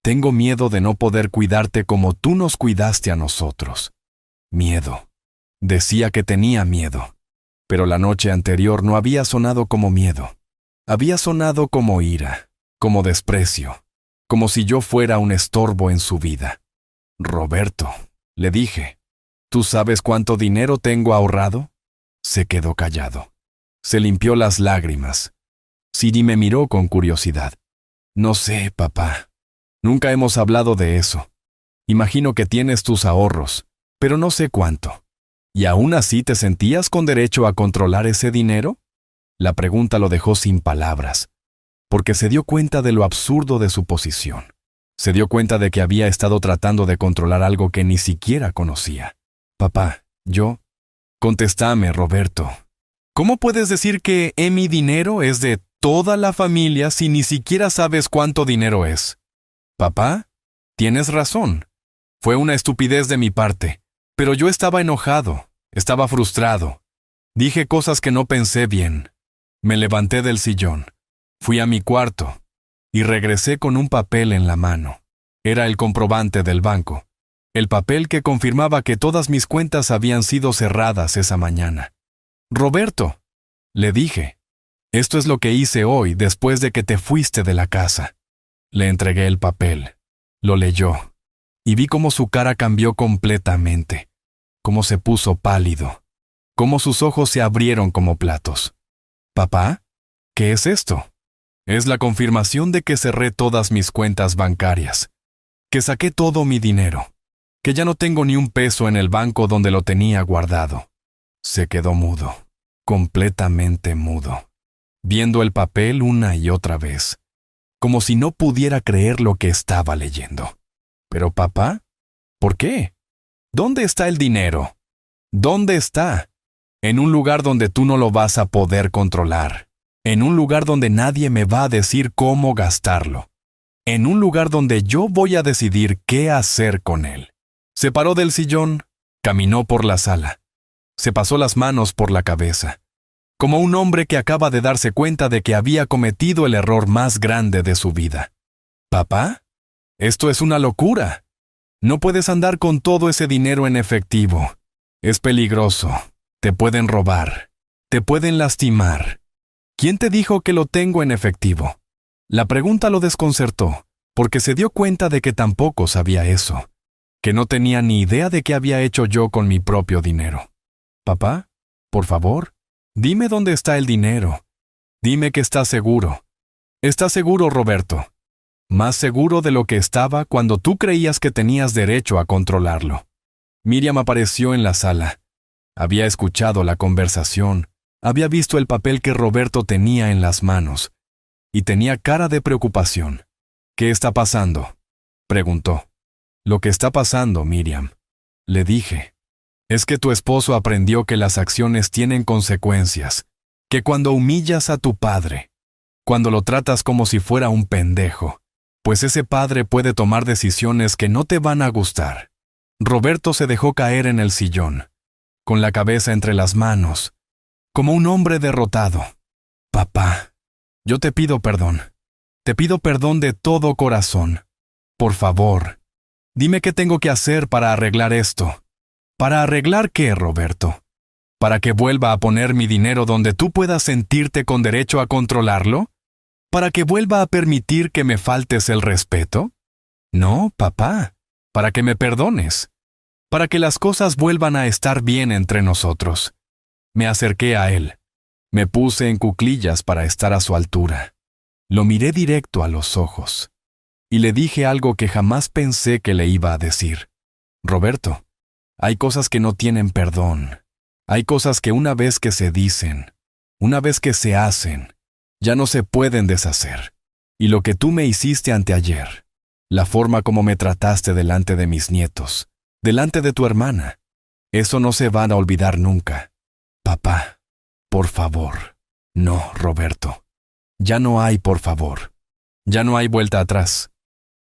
Tengo miedo de no poder cuidarte como tú nos cuidaste a nosotros. Miedo. Decía que tenía miedo. Pero la noche anterior no había sonado como miedo. Había sonado como ira, como desprecio, como si yo fuera un estorbo en su vida. Roberto, le dije, ¿tú sabes cuánto dinero tengo ahorrado? Se quedó callado. Se limpió las lágrimas. Siri me miró con curiosidad. No sé, papá. Nunca hemos hablado de eso. Imagino que tienes tus ahorros, pero no sé cuánto. ¿Y aún así te sentías con derecho a controlar ese dinero? La pregunta lo dejó sin palabras, porque se dio cuenta de lo absurdo de su posición. Se dio cuenta de que había estado tratando de controlar algo que ni siquiera conocía. Papá, Contéstame, Roberto. ¿Cómo puedes decir que mi dinero es de toda la familia si ni siquiera sabes cuánto dinero es? Papá, tienes razón. Fue una estupidez de mi parte, pero yo estaba enojado, estaba frustrado. Dije cosas que no pensé bien. Me levanté del sillón, fui a mi cuarto y regresé con un papel en la mano. Era el comprobante del banco, el papel que confirmaba que todas mis cuentas habían sido cerradas esa mañana. Roberto, le dije, esto es lo que hice hoy después de que te fuiste de la casa. Le entregué el papel, lo leyó, y vi cómo su cara cambió completamente, cómo se puso pálido, cómo sus ojos se abrieron como platos. ¿Papá? ¿Qué es esto? Es la confirmación de que cerré todas mis cuentas bancarias, que saqué todo mi dinero, que ya no tengo ni un peso en el banco donde lo tenía guardado. Se quedó mudo, completamente mudo, viendo el papel una y otra vez, como si no pudiera creer lo que estaba leyendo. Pero papá, ¿por qué? ¿Dónde está el dinero? ¿Dónde está? En un lugar donde tú no lo vas a poder controlar. En un lugar donde nadie me va a decir cómo gastarlo. En un lugar donde yo voy a decidir qué hacer con él. Se paró del sillón, caminó por la sala. Se pasó las manos por la cabeza, como un hombre que acaba de darse cuenta de que había cometido el error más grande de su vida. ¿Papá? Esto es una locura. No puedes andar con todo ese dinero en efectivo. Es peligroso. Te pueden robar. Te pueden lastimar. ¿Quién te dijo que lo tengo en efectivo? La pregunta lo desconcertó, porque se dio cuenta de que tampoco sabía eso, que no tenía ni idea de qué había hecho yo con mi propio dinero. Papá, por favor, dime dónde está el dinero. Dime que estás seguro. ¿Estás seguro, Roberto? Más seguro de lo que estaba cuando tú creías que tenías derecho a controlarlo. Miriam apareció en la sala. Había escuchado la conversación, había visto el papel que Roberto tenía en las manos, y tenía cara de preocupación. ¿Qué está pasando?, preguntó. Lo que está pasando, Miriam, le dije, es que tu esposo aprendió que las acciones tienen consecuencias, que cuando humillas a tu padre, cuando lo tratas como si fuera un pendejo, pues ese padre puede tomar decisiones que no te van a gustar. Roberto se dejó caer en el sillón, con la cabeza entre las manos, como un hombre derrotado. Papá, yo te pido perdón. Te pido perdón de todo corazón. Por favor, Dime qué tengo que hacer para arreglar esto. ¿Para arreglar qué, Roberto? ¿Para que vuelva a poner mi dinero donde tú puedas sentirte con derecho a controlarlo? ¿Para que vuelva a permitir que me faltes el respeto? No, papá, para que me perdones. Para que las cosas vuelvan a estar bien entre nosotros. Me acerqué a él. Me puse en cuclillas para estar a su altura. Lo miré directo a los ojos. Y le dije algo que jamás pensé que le iba a decir. Roberto, hay cosas que no tienen perdón. Hay cosas que una vez que se dicen, una vez que se hacen, ya no se pueden deshacer. Y lo que tú me hiciste anteayer, la forma como me trataste delante de mis nietos, delante de tu hermana, eso no se van a olvidar nunca. Papá, por favor. No, Roberto. Ya no hay por favor. Ya no hay vuelta atrás.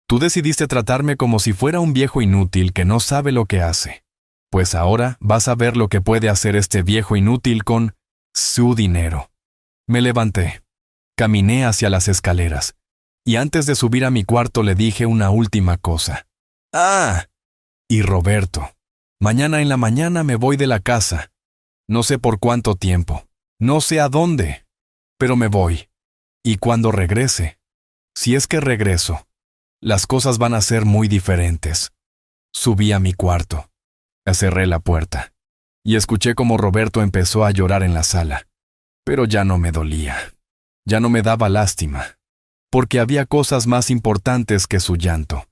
Tú decidiste tratarme como si fuera un viejo inútil que no sabe lo que hace. Pues ahora vas a ver lo que puede hacer este viejo inútil con su dinero. Me levanté. Caminé hacia las escaleras. Y antes de subir a mi cuarto le dije una última cosa. ¡Ah! Y Roberto, mañana en la mañana me voy de la casa. No sé por cuánto tiempo. No sé a dónde. Pero me voy. Y cuando regrese, si es que regreso, las cosas van a ser muy diferentes. Subí a mi cuarto. Cerré la puerta. Y escuché cómo Roberto empezó a llorar en la sala. Pero ya no me dolía. Ya no me daba lástima. Porque había cosas más importantes que su llanto.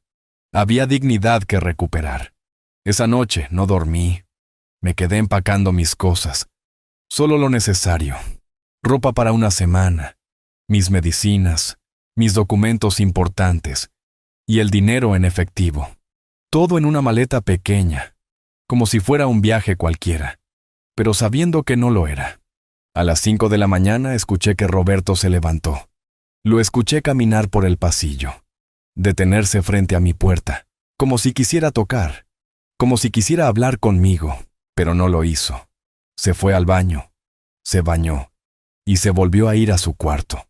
Había dignidad que recuperar. Esa noche no dormí. Me quedé empacando mis cosas. Solo lo necesario. Ropa para una semana. Mis medicinas. Mis documentos importantes. Y el dinero en efectivo. Todo en una maleta pequeña, como si fuera un viaje cualquiera, pero sabiendo que no lo era. A las 5 de la mañana escuché que Roberto se levantó. Lo escuché caminar por el pasillo, detenerse frente a mi puerta, como si quisiera tocar, como si quisiera hablar conmigo, pero no lo hizo. Se fue al baño, se bañó, y se volvió a ir a su cuarto.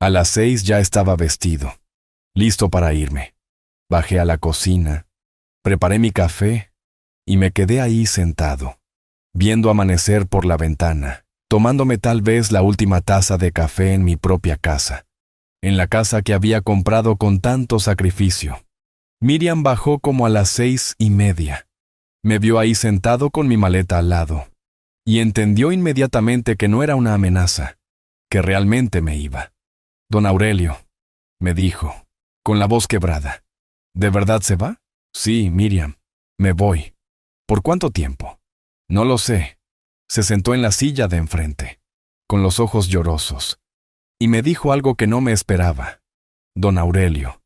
A las 6 ya estaba vestido, listo para irme. Bajé a la cocina, preparé mi café y me quedé ahí sentado, viendo amanecer por la ventana, tomándome tal vez la última taza de café en mi propia casa, en la casa que había comprado con tanto sacrificio. Miriam bajó como a las 6:30. Me vio ahí sentado con mi maleta al lado, y entendió inmediatamente que no era una amenaza, que realmente me iba. Don Aurelio, me dijo, con la voz quebrada. ¿De verdad se va? Sí, Miriam. Me voy. ¿Por cuánto tiempo? No lo sé. Se sentó en la silla de enfrente, con los ojos llorosos, y me dijo algo que no me esperaba. Don Aurelio,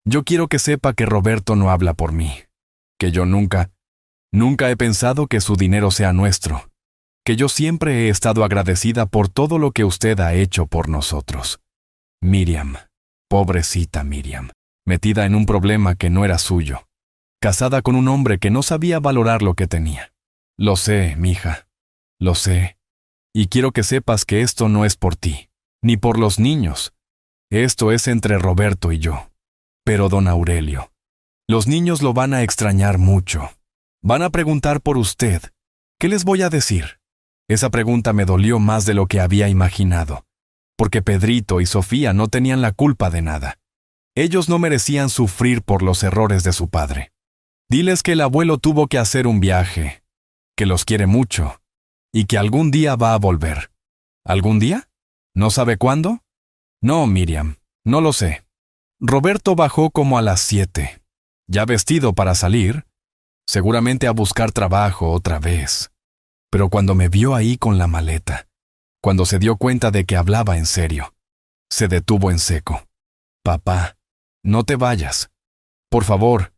yo quiero que sepa que Roberto no habla por mí, que yo nunca he pensado que su dinero sea nuestro, que yo siempre he estado agradecida por todo lo que usted ha hecho por nosotros. Miriam, pobrecita Miriam. Metida en un problema que no era suyo, casada con un hombre que no sabía valorar lo que tenía. Lo sé, mija, lo sé, y quiero que sepas que esto no es por ti, ni por los niños. Esto es entre Roberto y yo. Pero don Aurelio, los niños lo van a extrañar mucho. Van a preguntar por usted. ¿Qué les voy a decir? Esa pregunta me dolió más de lo que había imaginado, porque Pedrito y Sofía no tenían la culpa de nada. Ellos no merecían sufrir por los errores de su padre. Diles que el abuelo tuvo que hacer un viaje, que los quiere mucho, y que algún día va a volver. ¿Algún día? ¿No sabe cuándo? No, Miriam, no lo sé. Roberto bajó como a las 7, ya vestido para salir, seguramente a buscar trabajo otra vez. Pero cuando me vio ahí con la maleta, cuando se dio cuenta de que hablaba en serio, se detuvo en seco. Papá, no te vayas. Por favor,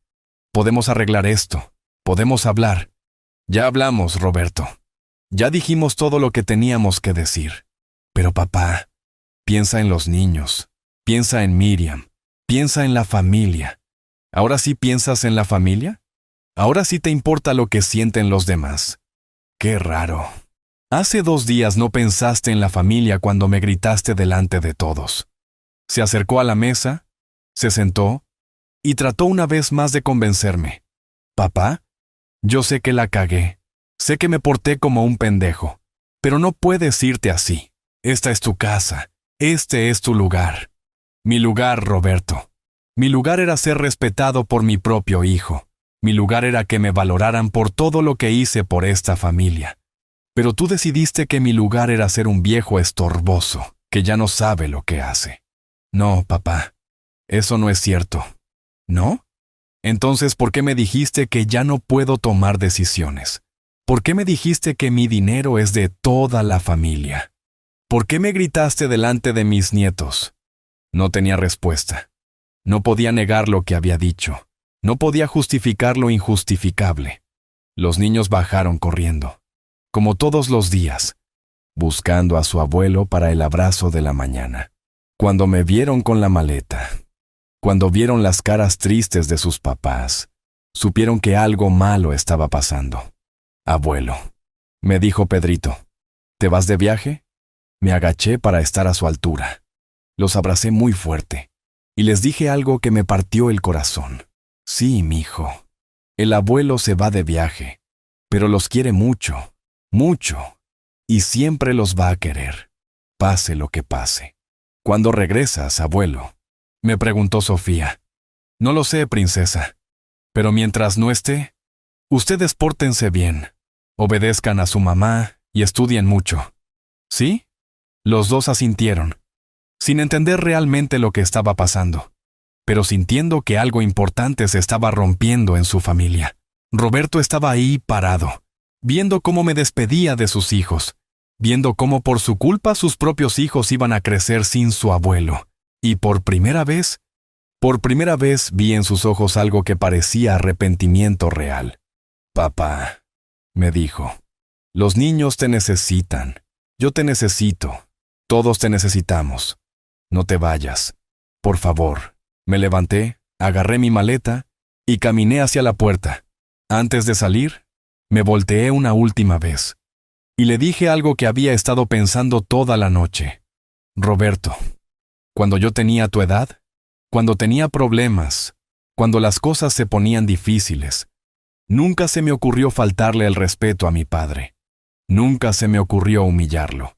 podemos arreglar esto. Podemos hablar. Ya hablamos, Roberto. Ya dijimos todo lo que teníamos que decir. Pero papá, piensa en los niños. Piensa en Miriam. Piensa en la familia. ¿Ahora sí piensas en la familia? ¿Ahora sí te importa lo que sienten los demás? Qué raro. Hace 2 días no pensaste en la familia cuando me gritaste delante de todos. Se acercó a la mesa, se sentó y trató una vez más de convencerme. Papá, yo sé que la cagué. Sé que me porté como un pendejo. Pero no puedes irte así. Esta es tu casa. Este es tu lugar. Mi lugar, Roberto. Mi lugar era ser respetado por mi propio hijo. Mi lugar era que me valoraran por todo lo que hice por esta familia. Pero tú decidiste que mi lugar era ser un viejo estorboso, que ya no sabe lo que hace. No, papá. Eso no es cierto. ¿No? Entonces, ¿por qué me dijiste que ya no puedo tomar decisiones? ¿Por qué me dijiste que mi dinero es de toda la familia? ¿Por qué me gritaste delante de mis nietos? No tenía respuesta. No podía negar lo que había dicho. No podía justificar lo injustificable. Los niños bajaron corriendo, como todos los días, buscando a su abuelo para el abrazo de la mañana. Cuando me vieron con la maleta, cuando vieron las caras tristes de sus papás, supieron que algo malo estaba pasando. Abuelo, me dijo Pedrito, ¿te vas de viaje? Me agaché para estar a su altura. Los abracé muy fuerte y les dije algo que me partió el corazón. Sí, mijo, el abuelo se va de viaje, pero los quiere mucho, mucho, y siempre los va a querer, pase lo que pase. ¿Cuándo regresas, abuelo?, me preguntó Sofía. No lo sé, princesa, pero mientras no esté, ustedes pórtense bien, obedezcan a su mamá y estudien mucho. ¿Sí? Los dos asintieron, sin entender realmente lo que estaba pasando, pero sintiendo que algo importante se estaba rompiendo en su familia. Roberto estaba ahí parado, viendo cómo me despedía de sus hijos, viendo cómo por su culpa sus propios hijos iban a crecer sin su abuelo. Y por primera vez vi en sus ojos algo que parecía arrepentimiento real. Papá, me dijo, los niños te necesitan, yo te necesito, todos te necesitamos. No te vayas, por favor. Me levanté, agarré mi maleta y caminé hacia la puerta. Antes de salir, me volteé una última vez y le dije algo que había estado pensando toda la noche. Roberto, cuando yo tenía tu edad, cuando tenía problemas, cuando las cosas se ponían difíciles, nunca se me ocurrió faltarle el respeto a mi padre. Nunca se me ocurrió humillarlo.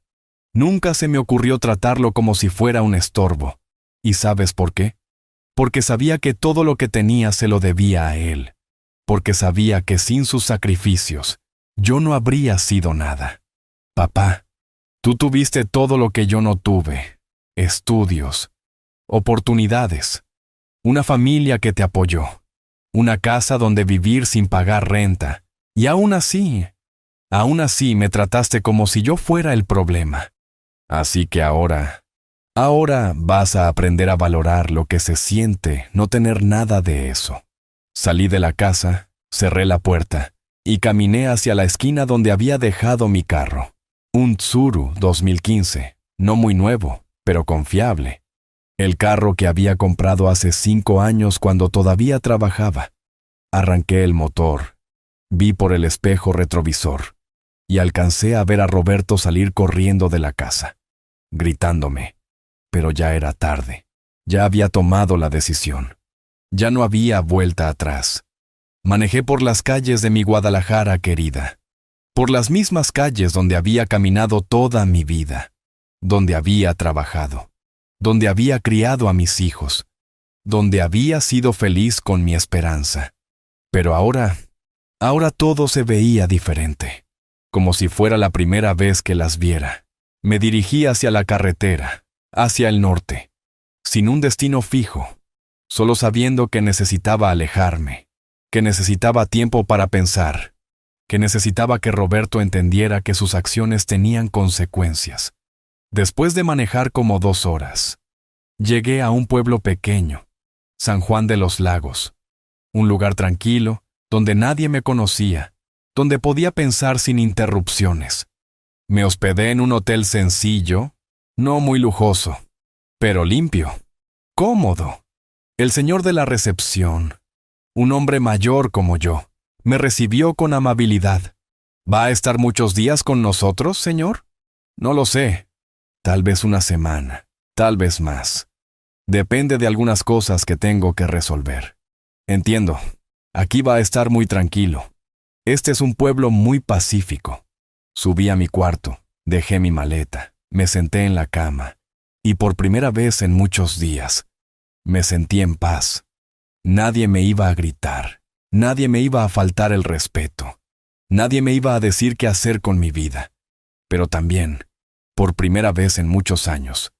Nunca se me ocurrió tratarlo como si fuera un estorbo. ¿Y sabes por qué? Porque sabía que todo lo que tenía se lo debía a él. Porque sabía que sin sus sacrificios, yo no habría sido nada. Papá, tú tuviste todo lo que yo no tuve. Estudios, oportunidades, una familia que te apoyó, una casa donde vivir sin pagar renta, y aún así me trataste como si yo fuera el problema. Así que ahora vas a aprender a valorar lo que se siente no tener nada de eso. Salí de la casa, cerré la puerta y caminé hacia la esquina donde había dejado mi carro. Un Tsuru 2015, no muy nuevo, pero confiable. El carro que había comprado hace 5 años cuando todavía trabajaba. Arranqué el motor, vi por el espejo retrovisor y alcancé a ver a Roberto salir corriendo de la casa, gritándome. Pero ya era tarde. Ya había tomado la decisión. Ya no había vuelta atrás. Manejé por las calles de mi Guadalajara querida, por las mismas calles donde había caminado toda mi vida, donde había trabajado, donde había criado a mis hijos, donde había sido feliz con mi esperanza. Pero ahora todo se veía diferente, como si fuera la primera vez que las viera. Me dirigí hacia la carretera, hacia el norte, sin un destino fijo, solo sabiendo que necesitaba alejarme, que necesitaba tiempo para pensar, que necesitaba que Roberto entendiera que sus acciones tenían consecuencias. Después de manejar como 2 horas, llegué a un pueblo pequeño, San Juan de los Lagos, un lugar tranquilo, donde nadie me conocía, donde podía pensar sin interrupciones. Me hospedé en un hotel sencillo, no muy lujoso, pero limpio, cómodo. El señor de la recepción, un hombre mayor como yo, me recibió con amabilidad. ¿Va a estar muchos días con nosotros, señor? No lo sé. Tal vez una semana, tal vez más. Depende de algunas cosas que tengo que resolver. Entiendo. Aquí va a estar muy tranquilo. Este es un pueblo muy pacífico. Subí a mi cuarto, dejé mi maleta, me senté en la cama, y por primera vez en muchos días, me sentí en paz. Nadie me iba a gritar, nadie me iba a faltar el respeto, nadie me iba a decir qué hacer con mi vida. Pero también, por primera vez en muchos años,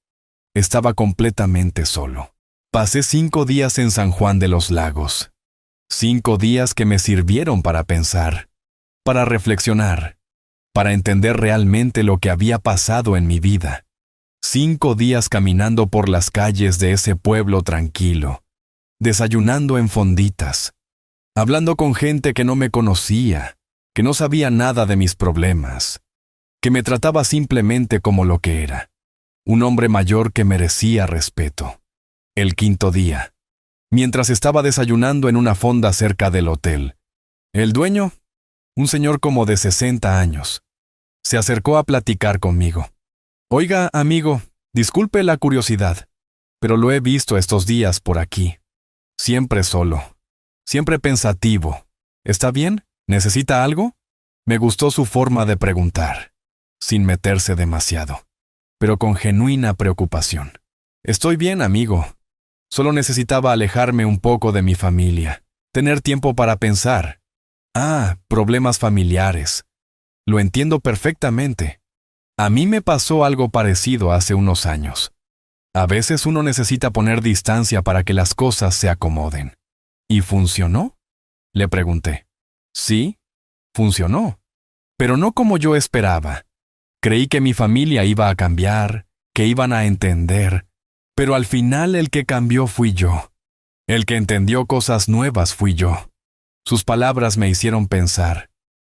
estaba completamente solo. Pasé 5 días en San Juan de los Lagos. 5 días que me sirvieron para pensar, para reflexionar, para entender realmente lo que había pasado en mi vida. 5 días caminando por las calles de ese pueblo tranquilo, desayunando en fonditas, hablando con gente que no me conocía, que no sabía nada de mis problemas, que me trataba simplemente como lo que era, un hombre mayor que merecía respeto. El 5.º día, mientras estaba desayunando en una fonda cerca del hotel, el dueño, un señor como de 60 años, se acercó a platicar conmigo. Oiga, amigo, disculpe la curiosidad, pero lo he visto estos días por aquí. Siempre solo, siempre pensativo. ¿Está bien? ¿Necesita algo? Me gustó su forma de preguntar, sin meterse demasiado, pero con genuina preocupación. Estoy bien, amigo. Solo necesitaba alejarme un poco de mi familia, tener tiempo para pensar. Problemas familiares. Lo entiendo perfectamente. A mí me pasó algo parecido hace unos años. A veces uno necesita poner distancia para que las cosas se acomoden. ¿Y funcionó? Le pregunté. Sí, funcionó. Pero no como yo esperaba. Creí que mi familia iba a cambiar, que iban a entender. Pero al final el que cambió fui yo. El que entendió cosas nuevas fui yo. Sus palabras me hicieron pensar.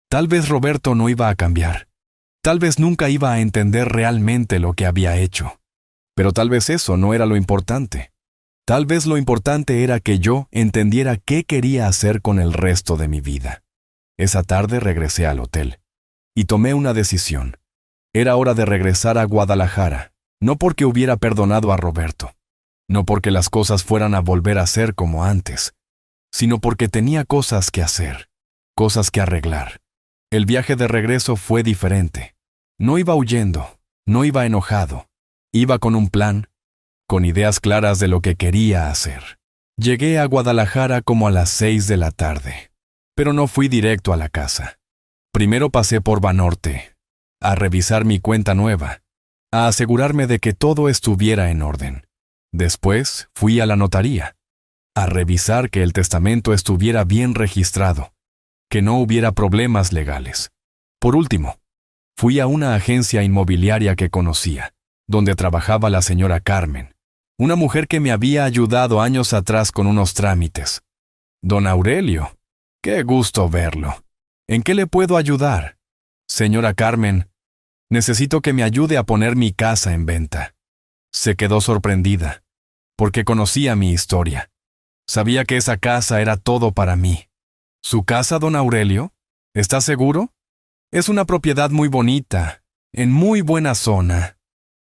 Tal vez Roberto no iba a cambiar. Tal vez nunca iba a entender realmente lo que había hecho. Pero tal vez eso no era lo importante. Tal vez lo importante era que yo entendiera qué quería hacer con el resto de mi vida. Esa tarde regresé al hotel y tomé una decisión. Era hora de regresar a Guadalajara. No porque hubiera perdonado a Roberto, no porque las cosas fueran a volver a ser como antes, sino porque tenía cosas que hacer, cosas que arreglar. El viaje de regreso fue diferente. No iba huyendo, no iba enojado, iba con un plan, con ideas claras de lo que quería hacer. Llegué a Guadalajara como a las 6 de la tarde, pero no fui directo a la casa. Primero pasé por Banorte, a revisar mi cuenta nueva, a asegurarme de que todo estuviera en orden. Después fui a la notaría, a revisar que el testamento estuviera bien registrado, que no hubiera problemas legales. Por último, fui a una agencia inmobiliaria que conocía, donde trabajaba la señora Carmen, una mujer que me había ayudado años atrás con unos trámites. Don Aurelio, qué gusto verlo. ¿En qué le puedo ayudar? Señora Carmen, necesito que me ayude a poner mi casa en venta. Se quedó sorprendida, porque conocía mi historia. Sabía que esa casa era todo para mí. ¿Su casa, don Aurelio? ¿Está seguro? Es una propiedad muy bonita, en muy buena zona.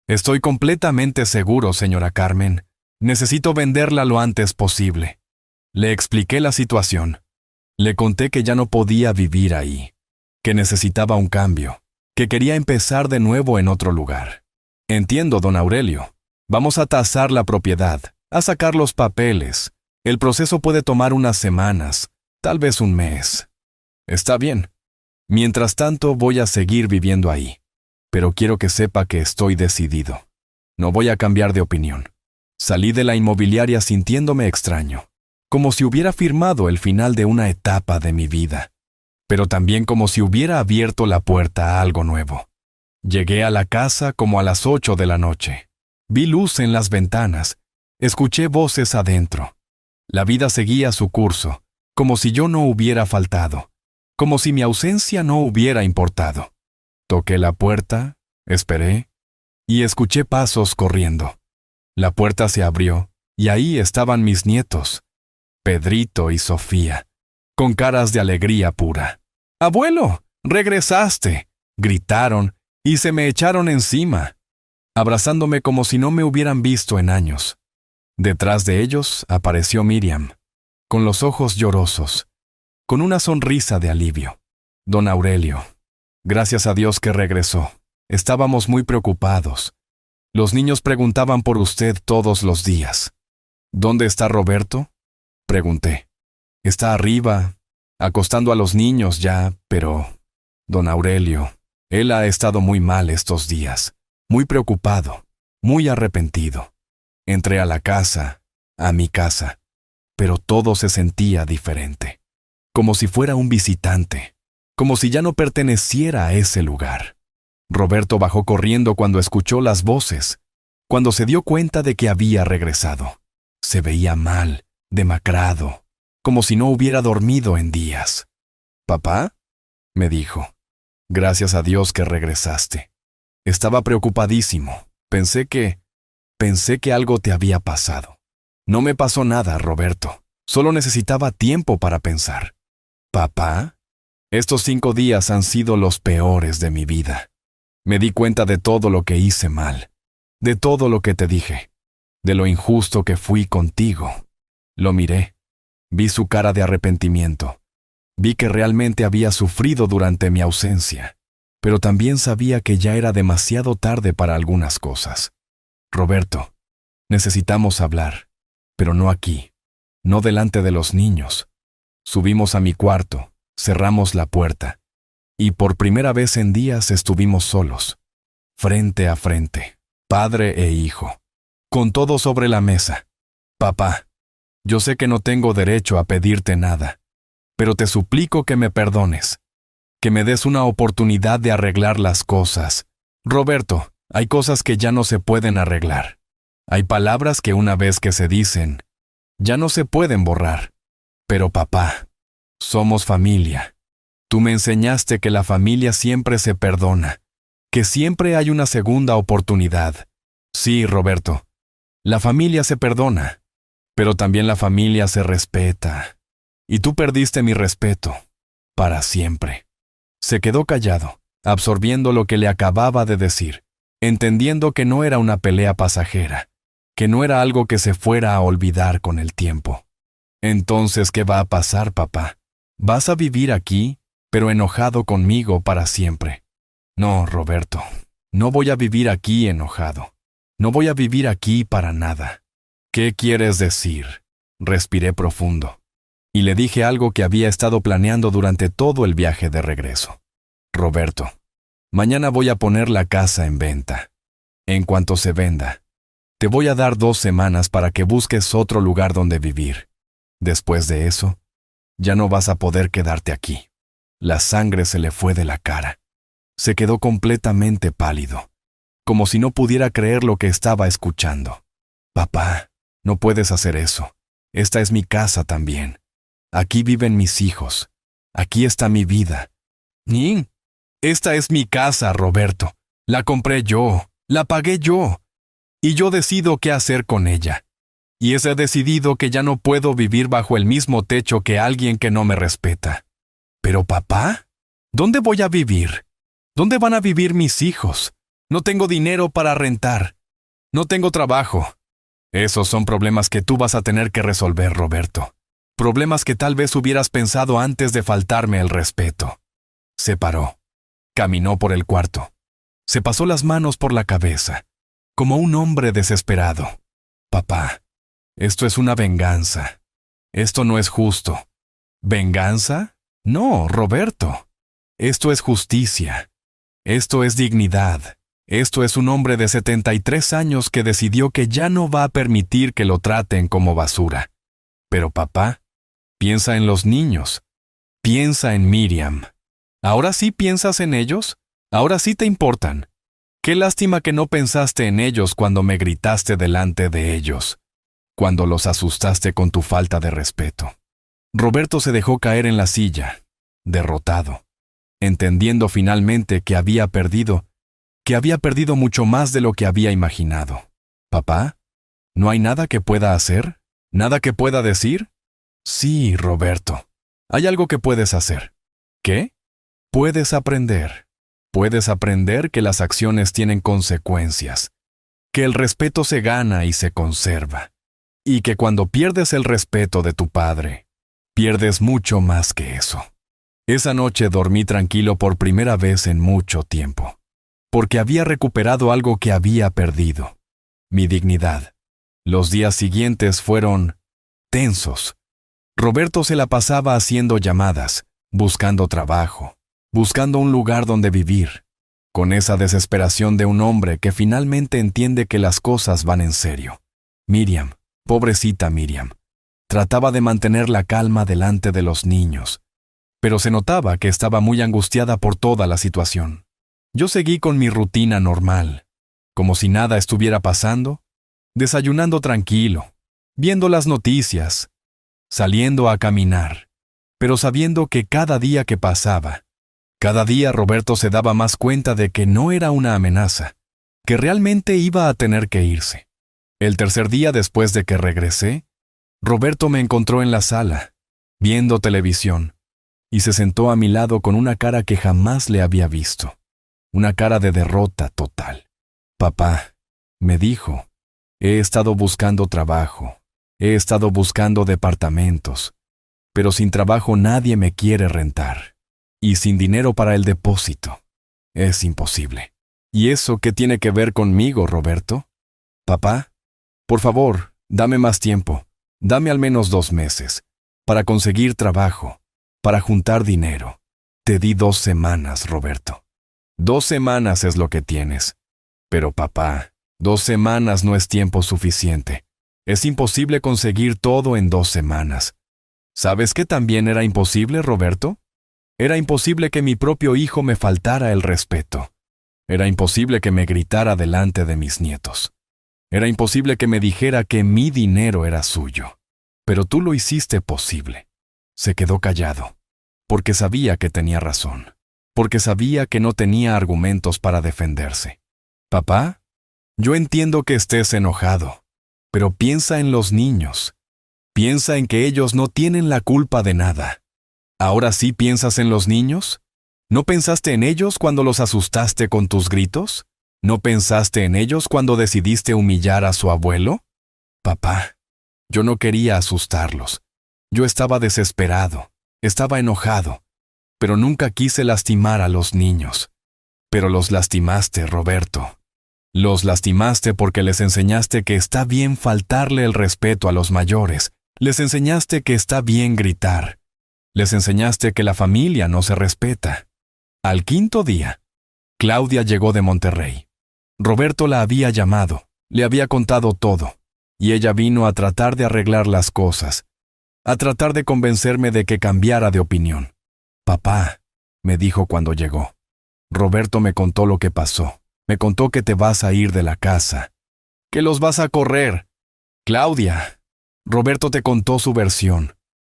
Estoy completamente seguro, señora Carmen. Necesito venderla lo antes posible. Le expliqué la situación. Le conté que ya no podía vivir ahí, que necesitaba un cambio, que quería empezar de nuevo en otro lugar. Entiendo, don Aurelio. Vamos a tasar la propiedad, a sacar los papeles. El proceso puede tomar unas semanas, tal vez un mes. Está bien. Mientras tanto, voy a seguir viviendo ahí. Pero quiero que sepa que estoy decidido. No voy a cambiar de opinión. Salí de la inmobiliaria sintiéndome extraño, como si hubiera firmado el final de una etapa de mi vida, pero también como si hubiera abierto la puerta a algo nuevo. Llegué a la casa como a las 8 de la noche. Vi luz en las ventanas. Escuché voces adentro. La vida seguía su curso, como si yo no hubiera faltado, como si mi ausencia no hubiera importado. Toqué la puerta, esperé, y escuché pasos corriendo. La puerta se abrió, y ahí estaban mis nietos, Pedrito y Sofía, con caras de alegría pura. «¡Abuelo! ¡Regresaste!», gritaron, y se me echaron encima, abrazándome como si no me hubieran visto en años. Detrás de ellos apareció Miriam, con los ojos llorosos, con una sonrisa de alivio. Don Aurelio, gracias a Dios que regresó. Estábamos muy preocupados. Los niños preguntaban por usted todos los días. ¿Dónde está Roberto? Pregunté. Está arriba, acostando a los niños ya, pero... Don Aurelio, él ha estado muy mal estos días, muy preocupado, muy arrepentido. Entré a la casa, a mi casa, pero todo se sentía diferente, como si fuera un visitante, como si ya no perteneciera a ese lugar. Roberto bajó corriendo cuando escuchó las voces, cuando se dio cuenta de que había regresado. Se veía mal, demacrado, como si no hubiera dormido en días. «¿Papá?», me dijo. «Gracias a Dios que regresaste. Estaba preocupadísimo. Pensé que algo te había pasado». «No me pasó nada, Roberto. Solo necesitaba tiempo para pensar». «¿Papá?». «Estos 5 días han sido los peores de mi vida. Me di cuenta de todo lo que hice mal, de todo lo que te dije, de lo injusto que fui contigo». Lo miré. Vi su cara de arrepentimiento. Vi que realmente había sufrido durante mi ausencia, pero también sabía que ya era demasiado tarde para algunas cosas. «Roberto, necesitamos hablar, pero no aquí, no delante de los niños». Subimos a mi cuarto, cerramos la puerta, y por primera vez en días estuvimos solos, frente a frente, padre e hijo, con todo sobre la mesa. «Papá, yo sé que no tengo derecho a pedirte nada, pero te suplico que me perdones, que me des una oportunidad de arreglar las cosas. Roberto, hay cosas que ya no se pueden arreglar. Hay palabras que una vez que se dicen, ya no se pueden borrar. Pero papá, somos familia. Tú me enseñaste que la familia siempre se perdona, que siempre hay una segunda oportunidad. Sí, Roberto, la familia se perdona, pero también la familia se respeta. Y tú perdiste mi respeto, para siempre». Se quedó callado, absorbiendo lo que le acababa de decir, entendiendo que no era una pelea pasajera, que no era algo que se fuera a olvidar con el tiempo. «Entonces, ¿qué va a pasar, papá? ¿Vas a vivir aquí, pero enojado conmigo para siempre?» «No, Roberto, no voy a vivir aquí enojado. No voy a vivir aquí para nada». «¿Qué quieres decir?». Respiré profundo. Y le dije algo que había estado planeando durante todo el viaje de regreso. «Roberto, mañana voy a poner la casa en venta. En cuanto se venda, te voy a dar 2 semanas para que busques otro lugar donde vivir. Después de eso, ya no vas a poder quedarte aquí». La sangre se le fue de la cara. Se quedó completamente pálido, como si no pudiera creer lo que estaba escuchando. «Papá, no puedes hacer eso. Esta es mi casa también. Aquí viven mis hijos. Aquí está mi vida». «Nin, esta es mi casa, Roberto. La compré yo, la pagué yo. Y yo decido qué hacer con ella. Y he decidido que ya no puedo vivir bajo el mismo techo que alguien que no me respeta». «Pero papá, ¿dónde voy a vivir? ¿Dónde van a vivir mis hijos? No tengo dinero para rentar. No tengo trabajo». «Esos son problemas que tú vas a tener que resolver, Roberto. Problemas que tal vez hubieras pensado antes de faltarme el respeto». Se paró. Caminó por el cuarto. Se pasó las manos por la cabeza, como un hombre desesperado. «Papá, esto es una venganza. Esto no es justo». «¿Venganza? No, Roberto. Esto es justicia. Esto es dignidad. Esto es un hombre de 73 años que decidió que ya no va a permitir que lo traten como basura». «Pero papá, piensa en los niños. Piensa en Miriam. ¿Ahora sí piensas en ellos? ¿Ahora sí te importan? Qué lástima que no pensaste en ellos cuando me gritaste delante de ellos, cuando los asustaste con tu falta de respeto». Roberto se dejó caer en la silla, derrotado, entendiendo finalmente que había perdido mucho más de lo que había imaginado. «Papá, ¿no hay nada que pueda hacer? ¿Nada que pueda decir?». «Sí, Roberto, hay algo que puedes hacer». «¿Qué?». «Puedes aprender. Puedes aprender que las acciones tienen consecuencias, que el respeto se gana y se conserva, y que cuando pierdes el respeto de tu padre, Pierdes mucho más que eso. Esa noche dormí tranquilo por primera vez en mucho tiempo, porque había recuperado algo que había perdido, mi dignidad. Los días siguientes fueron tensos. Roberto se la pasaba haciendo llamadas, buscando trabajo, buscando un lugar donde vivir, con esa desesperación de un hombre que finalmente entiende que las cosas van en serio. Miriam, pobrecita Miriam, trataba de mantener la calma delante de los niños, pero se notaba que estaba muy angustiada por toda la situación. Yo seguí con mi rutina normal, como si nada estuviera pasando, desayunando tranquilo, viendo las noticias, saliendo a caminar, pero sabiendo que cada día que pasaba, cada día Roberto se daba más cuenta de que no era una amenaza, que realmente iba a tener que irse. El tercer día después de que regresé, Roberto me encontró en la sala, viendo televisión, y se sentó a mi lado con una cara que jamás le había visto, una cara de derrota total. Papá, me dijo, he estado buscando trabajo, he estado buscando departamentos, pero sin trabajo nadie me quiere rentar, y sin dinero para el depósito. Es imposible. ¿Y eso qué tiene que ver conmigo, Roberto? Papá, por favor, dame más tiempo, dame al menos 2 meses, para conseguir trabajo, para juntar dinero. Te di 2 semanas, Roberto. 2 semanas es lo que tienes. Pero papá, 2 semanas no es tiempo suficiente. Es imposible conseguir todo en 2 semanas. ¿Sabes qué también era imposible, Roberto? Era imposible que mi propio hijo me faltara el respeto. Era imposible que me gritara delante de mis nietos. Era imposible que me dijera que mi dinero era suyo. Pero tú lo hiciste posible. Se quedó callado, porque sabía que tenía razón, porque sabía que no tenía argumentos para defenderse. Papá, yo entiendo que estés enojado, pero piensa en los niños. Piensa en que ellos no tienen la culpa de nada. ¿Ahora sí piensas en los niños? ¿No pensaste en ellos cuando los asustaste con tus gritos? ¿No pensaste en ellos cuando decidiste humillar a su abuelo? Papá, yo no quería asustarlos. Yo estaba desesperado, estaba enojado, pero nunca quise lastimar a los niños. Pero los lastimaste, Roberto. Los lastimaste porque les enseñaste que está bien faltarle el respeto a los mayores. Les enseñaste que está bien gritar. Les enseñaste que la familia no se respeta. Al 5.º día, Claudia llegó de Monterrey. Roberto la había llamado, le había contado todo, y ella vino a tratar de arreglar las cosas, a tratar de convencerme de que cambiara de opinión. Papá, me dijo cuando llegó, Roberto me contó lo que pasó. Me contó que te vas a ir de la casa, que los vas a correr. Claudia, Roberto te contó su versión,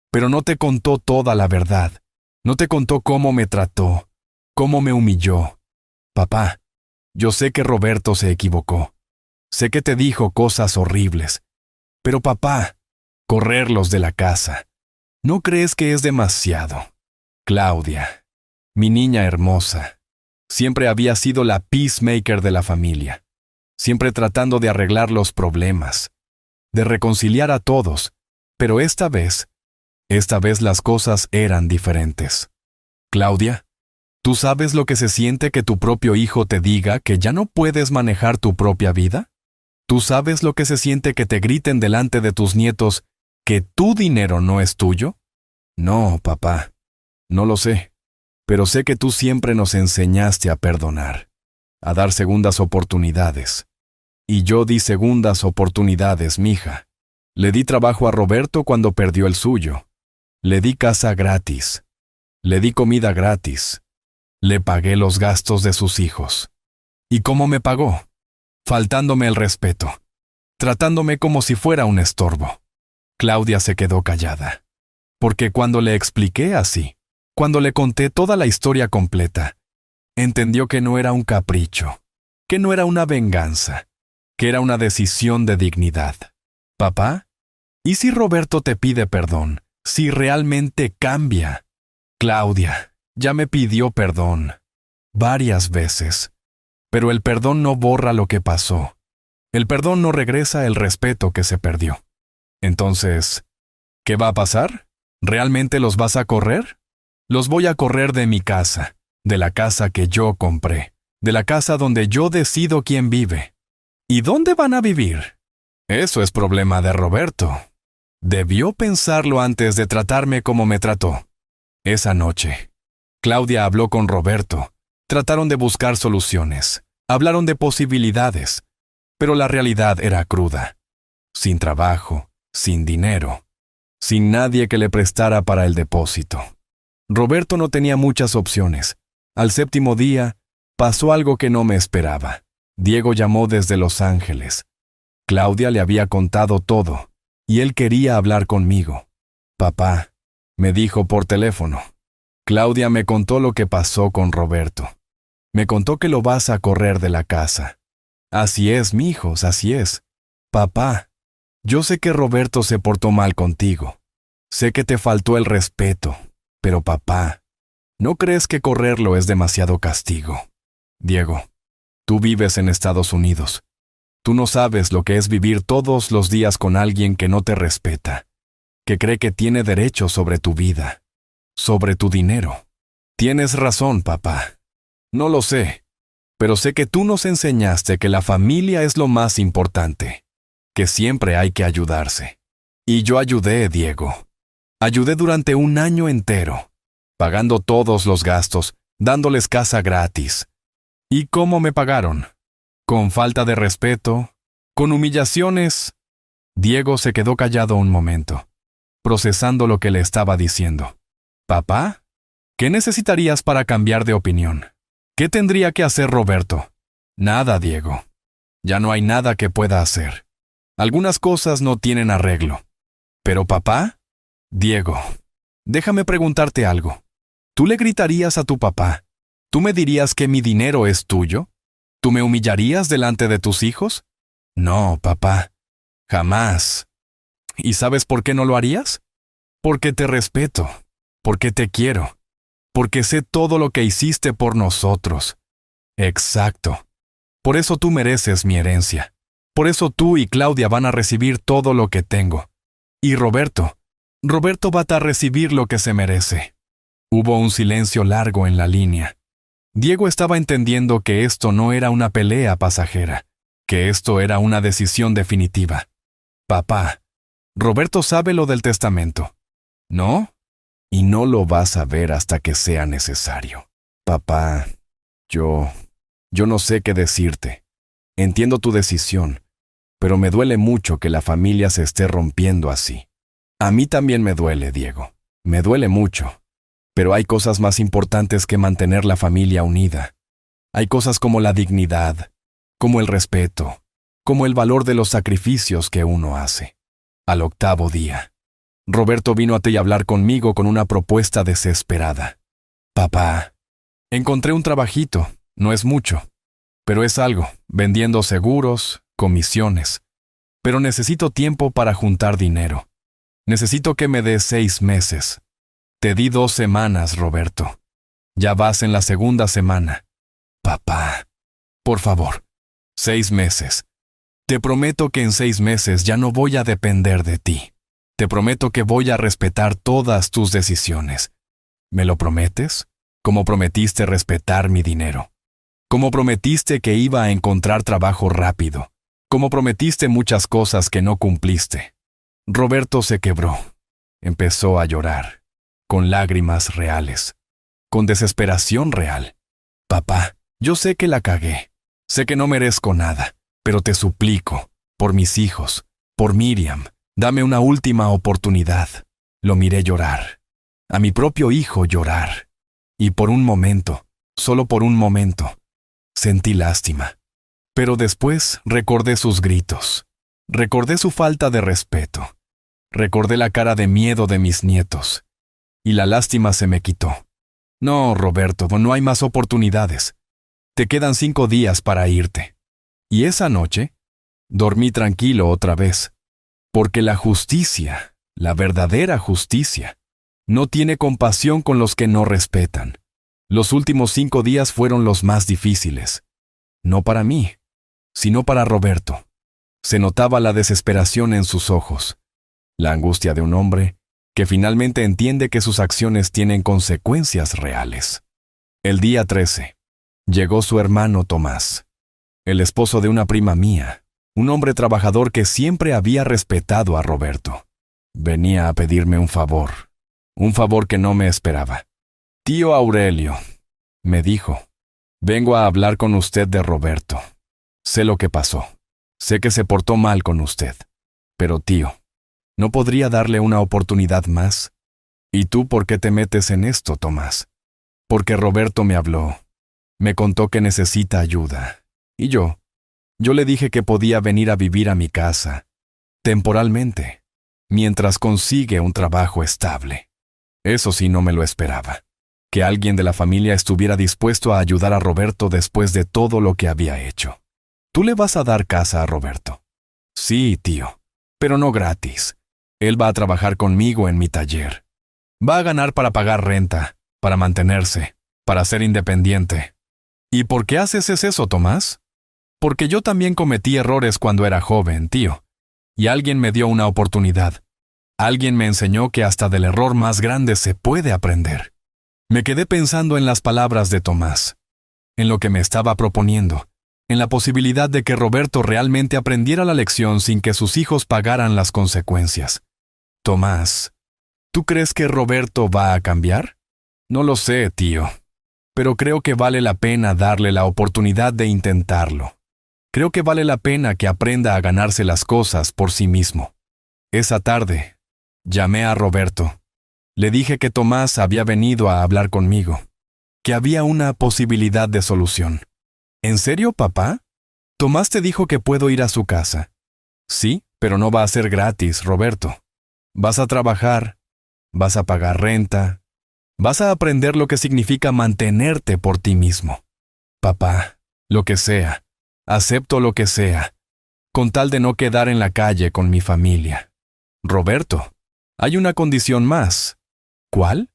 pero no te contó toda la verdad. No te contó cómo me trató, cómo me humilló. Papá, yo sé que Roberto se equivocó. Sé que te dijo cosas horribles. Pero papá, correrlos de la casa, ¿no crees que es demasiado? Claudia, mi niña hermosa, siempre había sido la peacemaker de la familia, siempre tratando de arreglar los problemas, de reconciliar a todos, pero esta vez las cosas eran diferentes. Claudia, ¿tú sabes lo que se siente que tu propio hijo te diga que ya no puedes manejar tu propia vida? ¿Tú sabes lo que se siente que te griten delante de tus nietos que tu dinero no es tuyo? No, papá, no lo sé. Pero sé que tú siempre nos enseñaste a perdonar, a dar segundas oportunidades. Y yo di segundas oportunidades, mija. Le di trabajo a Roberto cuando perdió el suyo. Le di casa gratis. Le di comida gratis. Le pagué los gastos de sus hijos. ¿Y cómo me pagó? Faltándome el respeto, tratándome como si fuera un estorbo. Claudia se quedó callada, porque cuando le expliqué así, cuando le conté toda la historia completa, entendió que no era un capricho, que no era una venganza, que era una decisión de dignidad. Papá, ¿y si Roberto te pide perdón? Si realmente cambia. Claudia, ya me pidió perdón, varias veces, pero el perdón no borra lo que pasó. El perdón no regresa el respeto que se perdió. Entonces, ¿qué va a pasar? ¿Realmente los vas a correr? Los voy a correr de mi casa, de la casa que yo compré, de la casa donde yo decido quién vive. ¿Y dónde van a vivir? Eso es problema de Roberto. Debió pensarlo antes de tratarme como me trató. Esa noche, Claudia habló con Roberto. Trataron de buscar soluciones. Hablaron de posibilidades. Pero la realidad era cruda. Sin trabajo, sin dinero, sin nadie que le prestara para el depósito. Roberto no tenía muchas opciones. Al séptimo día, pasó algo que no me esperaba. Diego llamó desde Los Ángeles. Claudia le había contado todo, y él quería hablar conmigo. Papá, me dijo por teléfono. Claudia me contó lo que pasó con Roberto. Me contó que lo vas a correr de la casa. Así es, mijos, así es. Papá, yo sé que Roberto se portó mal contigo. Sé que te faltó el respeto, pero papá, ¿no crees que correrlo es demasiado castigo? Diego, tú vives en Estados Unidos. Tú no sabes lo que es vivir todos los días con alguien que no te respeta, que cree que tiene derecho sobre tu vida, sobre tu dinero. Tienes razón, papá. No lo sé, pero sé que tú nos enseñaste que la familia es lo más importante, que siempre hay que ayudarse. Y yo ayudé, Diego. Ayudé durante un año entero, pagando todos los gastos, dándoles casa gratis. ¿Y cómo me pagaron? ¿Con falta de respeto? ¿Con humillaciones? Diego se quedó callado un momento, procesando lo que le estaba diciendo. ¿Papá? ¿Qué necesitarías para cambiar de opinión? ¿Qué tendría que hacer Roberto? Nada, Diego. Ya no hay nada que pueda hacer. Algunas cosas no tienen arreglo. ¿Pero papá? Diego, déjame preguntarte algo. ¿Tú le gritarías a tu papá? ¿Tú me dirías que mi dinero es tuyo? ¿Tú me humillarías delante de tus hijos? No, papá. Jamás. ¿Y sabes por qué no lo harías? Porque te respeto, porque te quiero, porque sé todo lo que hiciste por nosotros. Exacto. Por eso tú mereces mi herencia. Por eso tú y Claudia van a recibir todo lo que tengo. Y Roberto va a recibir lo que se merece. Hubo un silencio largo en la línea. Diego estaba entendiendo que esto no era una pelea pasajera, que esto era una decisión definitiva. Papá, Roberto sabe lo del testamento. ¿No? Y no lo vas a ver hasta que sea necesario. Papá, yo no sé qué decirte. Entiendo tu decisión, pero me duele mucho que la familia se esté rompiendo así. A mí también me duele, Diego. Me duele mucho. Pero hay cosas más importantes que mantener la familia unida. Hay cosas como la dignidad, como el respeto, como el valor de los sacrificios que uno hace. Al octavo día, Roberto vino a ti a hablar conmigo con una propuesta desesperada. Papá, encontré un trabajito, no es mucho, pero es algo, vendiendo seguros, comisiones. Pero necesito tiempo para juntar dinero. Necesito que me des 6 meses. Te di 2 semanas, Roberto. Ya vas en la segunda semana. Papá, por favor, 6 meses. Te prometo que en 6 meses ya no voy a depender de ti. Te prometo que voy a respetar todas tus decisiones. ¿Me lo prometes? Como prometiste respetar mi dinero. Como prometiste que iba a encontrar trabajo rápido. Como prometiste muchas cosas que no cumpliste. Roberto se quebró. Empezó a llorar. Con lágrimas reales, con desesperación real. Papá, yo sé que la cagué, sé que no merezco nada, pero te suplico, por mis hijos, por Miriam, dame una última oportunidad. Lo miré llorar, a mi propio hijo llorar, y por un momento, solo por un momento, sentí lástima. Pero después recordé sus gritos, recordé su falta de respeto, recordé la cara de miedo de mis nietos. Y la lástima se me quitó. No, Roberto, no hay más oportunidades. Te quedan 5 días para irte. Y esa noche, dormí tranquilo otra vez. Porque la justicia, la verdadera justicia, no tiene compasión con los que no respetan. Los últimos 5 días fueron los más difíciles. No para mí, sino para Roberto. Se notaba la desesperación en sus ojos, la angustia de un hombre que finalmente entiende que sus acciones tienen consecuencias reales. El día 13. Llegó su hermano Tomás, el esposo de una prima mía, un hombre trabajador que siempre había respetado a Roberto. Venía a pedirme un favor que no me esperaba. Tío Aurelio, me dijo, vengo a hablar con usted de Roberto. Sé lo que pasó. Sé que se portó mal con usted. Pero tío, ¿no podría darle una oportunidad más? ¿Y tú por qué te metes en esto, Tomás? Porque Roberto me habló. Me contó que necesita ayuda. Y yo le dije que podía venir a vivir a mi casa, temporalmente, mientras consigue un trabajo estable. Eso sí no me lo esperaba. Que alguien de la familia estuviera dispuesto a ayudar a Roberto después de todo lo que había hecho. ¿Tú le vas a dar casa a Roberto? Sí, tío, pero no gratis. Él va a trabajar conmigo en mi taller. Va a ganar para pagar renta, para mantenerse, para ser independiente. ¿Y por qué haces eso, Tomás? Porque yo también cometí errores cuando era joven, tío. Y alguien me dio una oportunidad. Alguien me enseñó que hasta del error más grande se puede aprender. Me quedé pensando en las palabras de Tomás, en lo que me estaba proponiendo, en la posibilidad de que Roberto realmente aprendiera la lección sin que sus hijos pagaran las consecuencias. Tomás, ¿tú crees que Roberto va a cambiar? No lo sé, tío, pero creo que vale la pena darle la oportunidad de intentarlo. Creo que vale la pena que aprenda a ganarse las cosas por sí mismo. Esa tarde, llamé a Roberto. Le dije que Tomás había venido a hablar conmigo, que había una posibilidad de solución. ¿En serio, papá? ¿Tomás te dijo que puedo ir a su casa? Sí, pero no va a ser gratis, Roberto. Vas a trabajar, vas a pagar renta, vas a aprender lo que significa mantenerte por ti mismo. Papá, lo que sea, acepto lo que sea, con tal de no quedar en la calle con mi familia. Roberto, hay una condición más. ¿Cuál?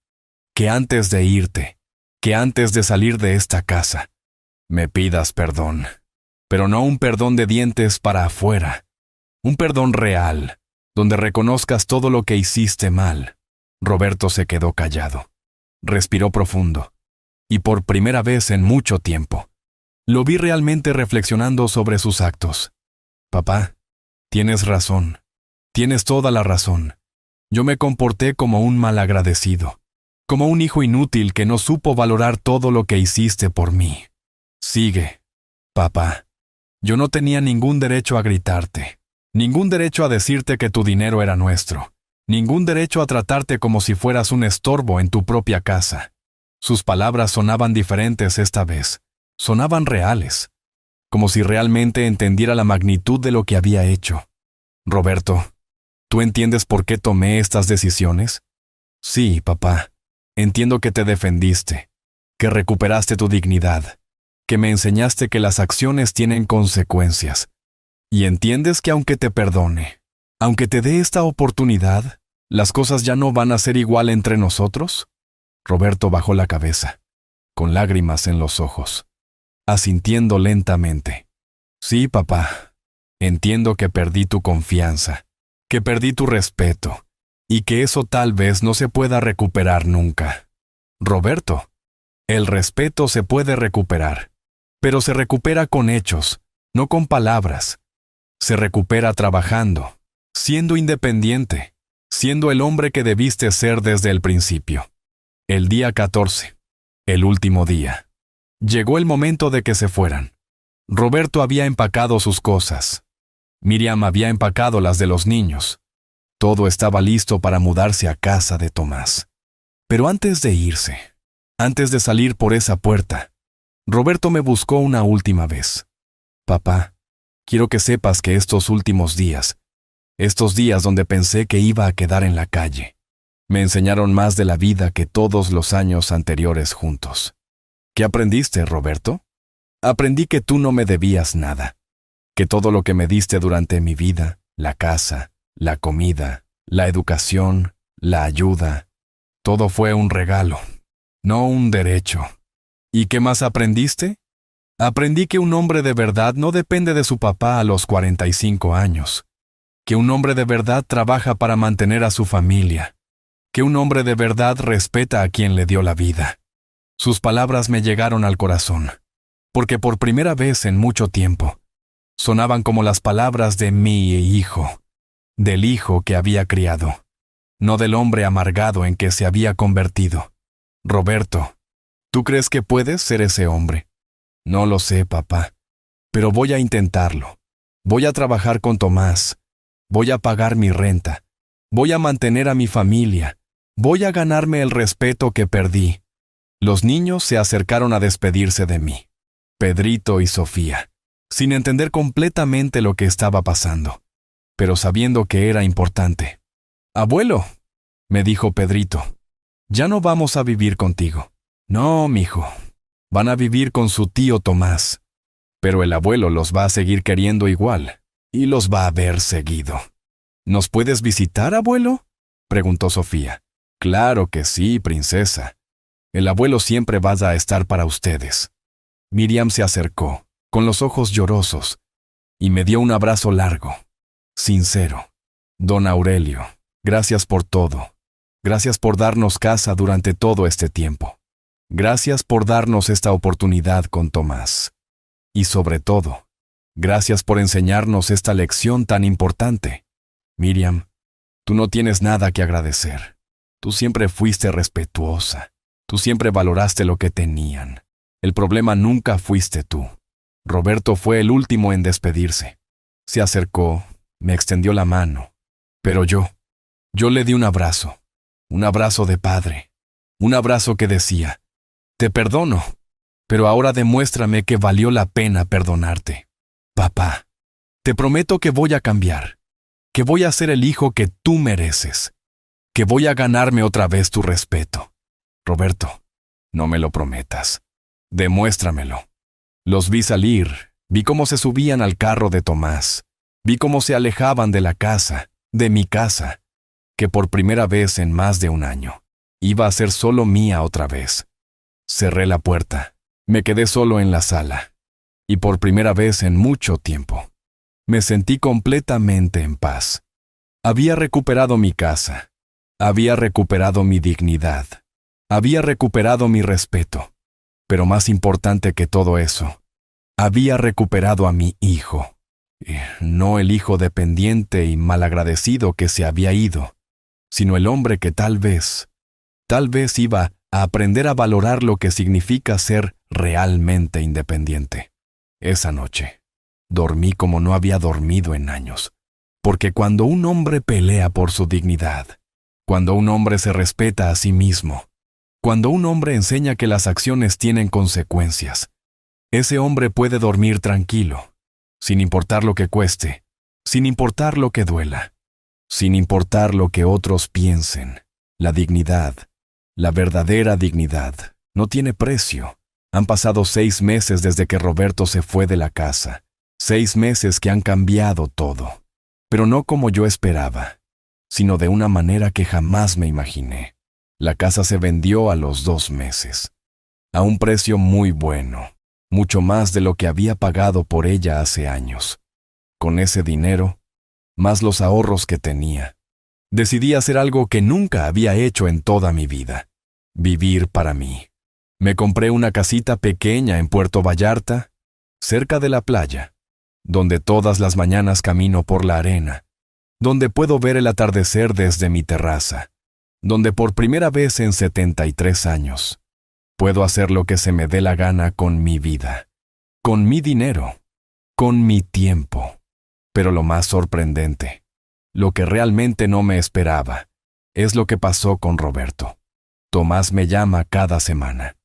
Que antes de irte, que antes de salir de esta casa, me pidas perdón, pero no un perdón de dientes para afuera, un perdón real, donde reconozcas todo lo que hiciste mal. Roberto se quedó callado, respiró profundo, y por primera vez en mucho tiempo, lo vi realmente reflexionando sobre sus actos. Papá, tienes razón, tienes toda la razón. Yo me comporté como un malagradecido, como un hijo inútil que no supo valorar todo lo que hiciste por mí. Sigue, papá. Yo no tenía ningún derecho a gritarte, ningún derecho a decirte que tu dinero era nuestro, ningún derecho a tratarte como si fueras un estorbo en tu propia casa. Sus palabras sonaban diferentes esta vez, sonaban reales, como si realmente entendiera la magnitud de lo que había hecho. Roberto, ¿tú entiendes por qué tomé estas decisiones? Sí, papá. Entiendo que te defendiste, que recuperaste tu dignidad, que me enseñaste que las acciones tienen consecuencias. Y entiendes que aunque te perdone, aunque te dé esta oportunidad, ¿las cosas ya no van a ser igual entre nosotros? Roberto bajó la cabeza, con lágrimas en los ojos, asintiendo lentamente. Sí, papá. Entiendo que perdí tu confianza, que perdí tu respeto, y que eso tal vez no se pueda recuperar nunca. Roberto, el respeto se puede recuperar, pero se recupera con hechos, no con palabras. Se recupera trabajando, siendo independiente, siendo el hombre que debiste ser desde el principio. El día 14, el último día. Llegó el momento de que se fueran. Roberto había empacado sus cosas. Miriam había empacado las de los niños. Todo estaba listo para mudarse a casa de Tomás. Pero antes de irse, antes de salir por esa puerta, Roberto me buscó una última vez. Papá, quiero que sepas que estos últimos días, estos días donde pensé que iba a quedar en la calle, me enseñaron más de la vida que todos los años anteriores juntos. ¿Qué aprendiste, Roberto? Aprendí que tú no me debías nada, que todo lo que me diste durante mi vida, la casa, la comida, la educación, la ayuda, todo fue un regalo, no un derecho. ¿Y qué más aprendiste? Aprendí que un hombre de verdad no depende de su papá a los 45 años, que un hombre de verdad trabaja para mantener a su familia, que un hombre de verdad respeta a quien le dio la vida. Sus palabras me llegaron al corazón, porque por primera vez en mucho tiempo, sonaban como las palabras de mi hijo, del hijo que había criado, no del hombre amargado en que se había convertido. Roberto, ¿tú crees que puedes ser ese hombre? No lo sé, papá, pero voy a intentarlo. Voy a trabajar con Tomás. Voy a pagar mi renta. Voy a mantener a mi familia. Voy a ganarme el respeto que perdí. Los niños se acercaron a despedirse de mí, Pedrito y Sofía, sin entender completamente lo que estaba pasando, pero sabiendo que era importante. «Abuelo», me dijo Pedrito, «ya no vamos a vivir contigo». «No, mijo, van a vivir con su tío Tomás, pero el abuelo los va a seguir queriendo igual, y los va a ver seguido». «¿Nos puedes visitar, abuelo?», preguntó Sofía. «Claro que sí, princesa. El abuelo siempre va a estar para ustedes». Miriam se acercó, con los ojos llorosos, y me dio un abrazo largo, sincero. «Don Aurelio, gracias por todo. Gracias por darnos casa durante todo este tiempo. Gracias por darnos esta oportunidad con Tomás. Y sobre todo, gracias por enseñarnos esta lección tan importante. Miriam, tú no tienes nada que agradecer. Tú siempre fuiste respetuosa. Tú siempre valoraste lo que tenían. El problema nunca fuiste tú». Roberto fue el último en despedirse. Se acercó, me extendió la mano. Pero yo le di un abrazo de padre, un abrazo que decía, «Te perdono, pero ahora demuéstrame que valió la pena perdonarte. Papá, te prometo que voy a cambiar, que voy a ser el hijo que tú mereces, que voy a ganarme otra vez tu respeto». Roberto, no me lo prometas. Demuéstramelo. Los vi salir, vi cómo se subían al carro de Tomás, vi cómo se alejaban de la casa, de mi casa, que por primera vez en más de un año iba a ser solo mía otra vez. Cerré la puerta, me quedé solo en la sala, y por primera vez en mucho tiempo, me sentí completamente en paz. Había recuperado mi casa, había recuperado mi dignidad, había recuperado mi respeto, pero más importante que todo eso, había recuperado a mi hijo. No el hijo dependiente y malagradecido que se había ido, sino el hombre que tal vez iba a aprender a valorar lo que significa ser realmente independiente. Esa noche, dormí como no había dormido en años, porque cuando un hombre pelea por su dignidad, cuando un hombre se respeta a sí mismo, cuando un hombre enseña que las acciones tienen consecuencias, ese hombre puede dormir tranquilo, sin importar lo que cueste, sin importar lo que duela, sin importar lo que otros piensen. La dignidad, la verdadera dignidad, no tiene precio. Han pasado 6 meses desde que Roberto se fue de la casa, 6 meses que han cambiado todo, pero no como yo esperaba, sino de una manera que jamás me imaginé. La casa se vendió a los 2 meses, a un precio muy bueno, mucho más de lo que había pagado por ella hace años. Con ese dinero, más los ahorros que tenía, decidí hacer algo que nunca había hecho en toda mi vida: vivir para mí. Me compré una casita pequeña en Puerto Vallarta, cerca de la playa, donde todas las mañanas camino por la arena, donde puedo ver el atardecer desde mi terraza, donde por primera vez en 73 años puedo hacer lo que se me dé la gana con mi vida, con mi dinero, con mi tiempo. Pero lo más sorprendente, lo que realmente no me esperaba, es lo que pasó con Roberto. Tomás me llama cada semana.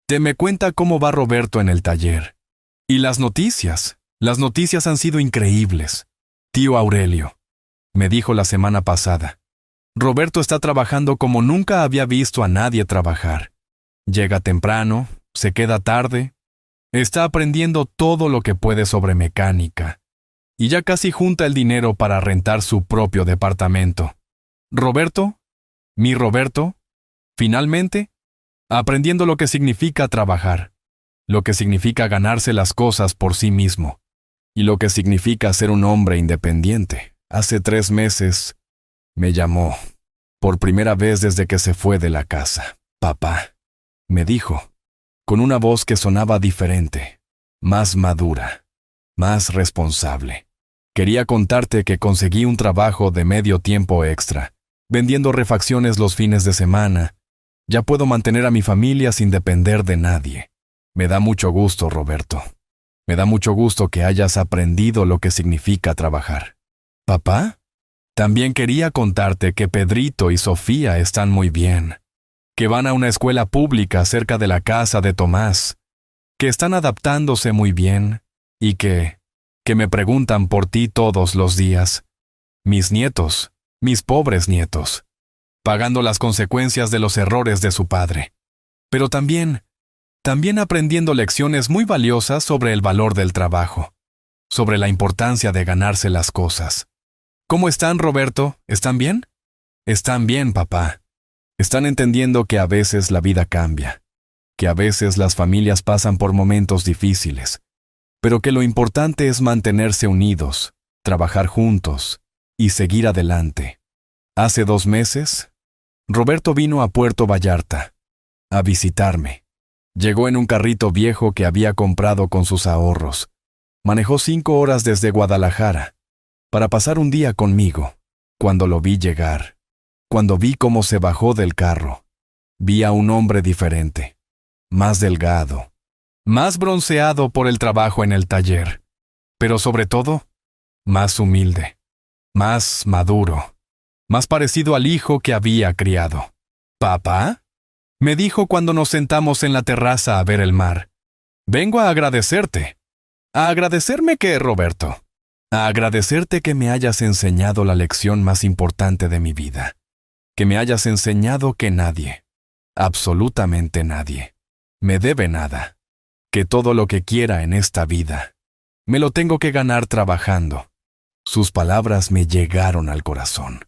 Te me cuenta cómo va Roberto en el taller. Y las noticias han sido increíbles. Tío Aurelio, me dijo la semana pasada, Roberto está trabajando como nunca había visto a nadie trabajar. Llega temprano, se queda tarde, está aprendiendo todo lo que puede sobre mecánica, y ya casi junta el dinero para rentar su propio departamento. Roberto, mi Roberto, finalmente, aprendiendo lo que significa trabajar, lo que significa ganarse las cosas por sí mismo, y lo que significa ser un hombre independiente. Hace 3 meses me llamó por primera vez desde que se fue de la casa. Papá, me dijo, con una voz que sonaba diferente, más madura, más responsable. Quería contarte que conseguí un trabajo de medio tiempo extra, vendiendo refacciones los fines de semana. Ya puedo mantener a mi familia sin depender de nadie. Me da mucho gusto, Roberto. Me da mucho gusto que hayas aprendido lo que significa trabajar. ¿Papá? También quería contarte que Pedrito y Sofía están muy bien, que van a una escuela pública cerca de la casa de Tomás, que están adaptándose muy bien y que me preguntan por ti todos los días. Mis nietos, mis pobres nietos, pagando las consecuencias de los errores de su padre. Pero también aprendiendo lecciones muy valiosas sobre el valor del trabajo, sobre la importancia de ganarse las cosas. ¿Cómo están, Roberto? ¿Están bien? Están bien, papá. Están entendiendo que a veces la vida cambia, que a veces las familias pasan por momentos difíciles, pero que lo importante es mantenerse unidos, trabajar juntos y seguir adelante. Hace 2 meses, Roberto vino a Puerto Vallarta a visitarme. Llegó en un carrito viejo que había comprado con sus ahorros. Manejó 5 horas desde Guadalajara para pasar un día conmigo. Cuando lo vi llegar, cuando vi cómo se bajó del carro, vi a un hombre diferente, más delgado, más bronceado por el trabajo en el taller, pero sobre todo, más humilde, más maduro, más parecido al hijo que había criado. ¿Papá? Me dijo cuando nos sentamos en la terraza a ver el mar. Vengo a agradecerte. ¿A agradecerme qué, Roberto? A agradecerte que me hayas enseñado la lección más importante de mi vida. Que me hayas enseñado que nadie, absolutamente nadie, me debe nada. Que todo lo que quiera en esta vida, me lo tengo que ganar trabajando. Sus palabras me llegaron al corazón,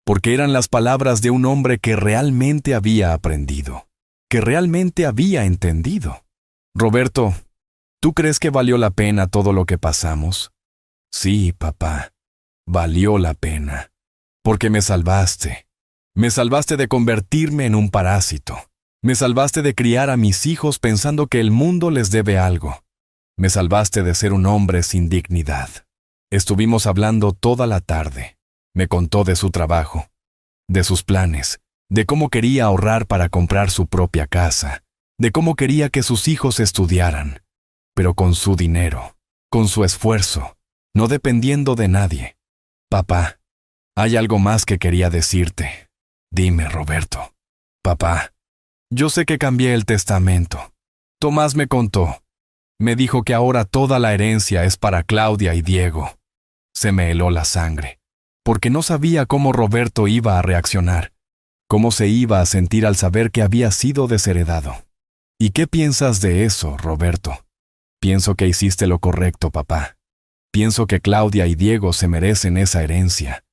porque eran las palabras de un hombre que realmente había aprendido, que realmente había entendido. Roberto, ¿tú crees que valió la pena todo lo que pasamos? Sí, papá, valió la pena, porque me salvaste. Me salvaste de convertirme en un parásito. Me salvaste de criar a mis hijos pensando que el mundo les debe algo. Me salvaste de ser un hombre sin dignidad. Estuvimos hablando toda la tarde. Me contó de su trabajo, de sus planes, de cómo quería ahorrar para comprar su propia casa, de cómo quería que sus hijos estudiaran, pero con su dinero, con su esfuerzo, no dependiendo de nadie. Papá, hay algo más que quería decirte. Dime, Roberto. Papá, yo sé que cambié el testamento. Tomás me contó. Me dijo que ahora toda la herencia es para Claudia y Diego. Se me heló la sangre, porque no sabía cómo Roberto iba a reaccionar, cómo se iba a sentir al saber que había sido desheredado. ¿Y qué piensas de eso, Roberto? Pienso que hiciste lo correcto, papá. Pienso que Claudia y Diego se merecen esa herencia,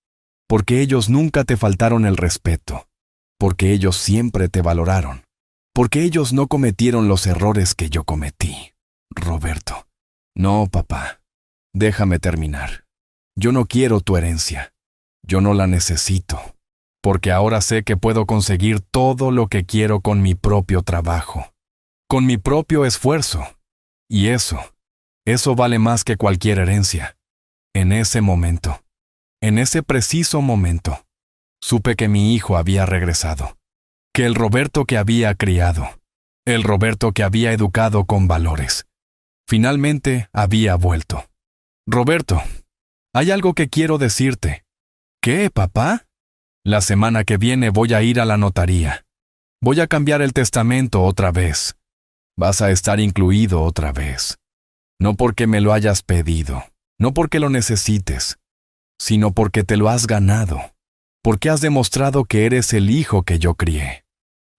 porque ellos nunca te faltaron el respeto, porque ellos siempre te valoraron, porque ellos no cometieron los errores que yo cometí. Roberto. No, papá. Déjame terminar. Yo no quiero tu herencia. Yo no la necesito, porque ahora sé que puedo conseguir todo lo que quiero con mi propio trabajo, con mi propio esfuerzo. Y eso vale más que cualquier herencia. En ese momento, en ese preciso momento, supe que mi hijo había regresado, que el Roberto que había criado, el Roberto que había educado con valores, finalmente había vuelto. Roberto, hay algo que quiero decirte. ¿Qué, papá? La semana que viene voy a ir a la notaría. Voy a cambiar el testamento otra vez. Vas a estar incluido otra vez. No porque me lo hayas pedido, no porque lo necesites, sino porque te lo has ganado, porque has demostrado que eres el hijo que yo crié.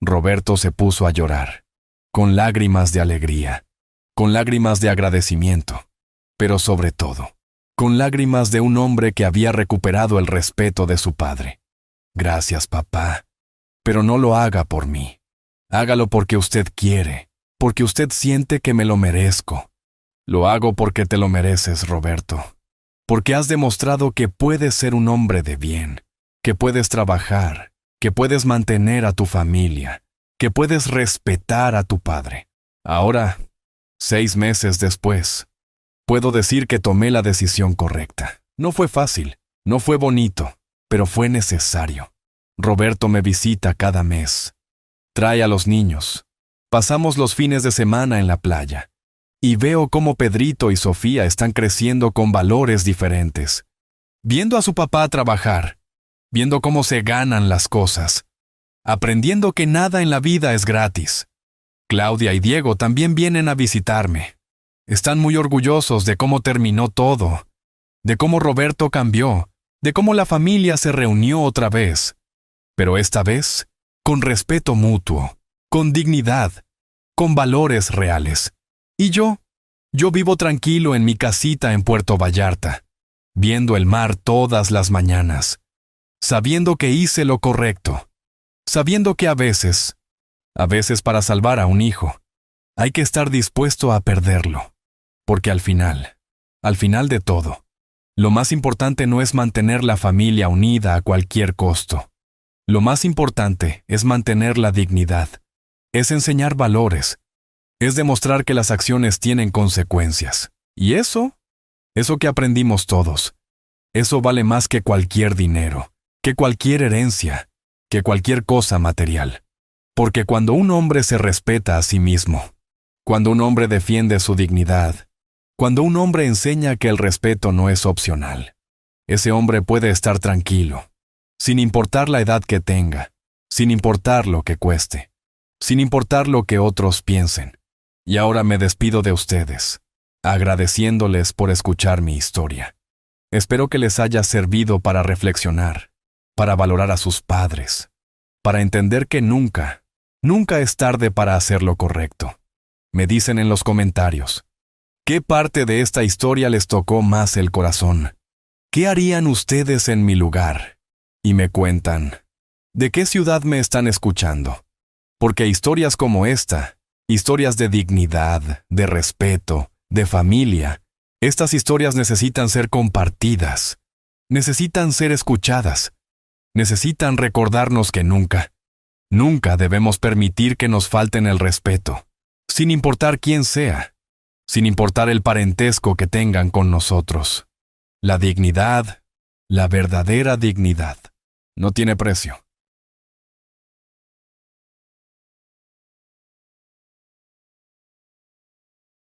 Roberto se puso a llorar, con lágrimas de alegría, con lágrimas de agradecimiento, pero sobre todo, con lágrimas de un hombre que había recuperado el respeto de su padre. Gracias, papá, pero no lo haga por mí. Hágalo porque usted quiere, porque usted siente que me lo merezco. Lo hago porque te lo mereces, Roberto, porque has demostrado que puedes ser un hombre de bien, que puedes trabajar, que puedes mantener a tu familia, que puedes respetar a tu padre. Ahora, 6 meses después, puedo decir que tomé la decisión correcta. No fue fácil, no fue bonito, pero fue necesario. Roberto me visita cada mes. Trae a los niños. Pasamos los fines de semana en la playa. Y veo cómo Pedrito y Sofía están creciendo con valores diferentes. Viendo a su papá trabajar, viendo cómo se ganan las cosas, aprendiendo que nada en la vida es gratis. Claudia y Diego también vienen a visitarme. Están muy orgullosos de cómo terminó todo, de cómo Roberto cambió, de cómo la familia se reunió otra vez. Pero esta vez, con respeto mutuo, con dignidad, con valores reales. Y yo vivo tranquilo en mi casita en Puerto Vallarta, viendo el mar todas las mañanas, sabiendo que hice lo correcto, sabiendo que a veces para salvar a un hijo, hay que estar dispuesto a perderlo, porque al final de todo, lo más importante no es mantener la familia unida a cualquier costo. Lo más importante es mantener la dignidad, es enseñar valores, es demostrar que las acciones tienen consecuencias. Y eso que aprendimos todos, eso vale más que cualquier dinero, que cualquier herencia, que cualquier cosa material. Porque cuando un hombre se respeta a sí mismo, cuando un hombre defiende su dignidad, cuando un hombre enseña que el respeto no es opcional, ese hombre puede estar tranquilo, sin importar la edad que tenga, sin importar lo que cueste, sin importar lo que otros piensen. Y ahora me despido de ustedes, agradeciéndoles por escuchar mi historia. Espero que les haya servido para reflexionar, para valorar a sus padres, para entender que nunca es tarde para hacer lo correcto. Me dicen en los comentarios, ¿qué parte de esta historia les tocó más el corazón? ¿Qué harían ustedes en mi lugar? Y me cuentan, ¿de qué ciudad me están escuchando? Porque historias como esta, historias de dignidad, de respeto, de familia, estas historias necesitan ser compartidas, necesitan ser escuchadas, necesitan recordarnos que nunca debemos permitir que nos falten el respeto, sin importar quién sea, sin importar el parentesco que tengan con nosotros. La dignidad, la verdadera dignidad, no tiene precio.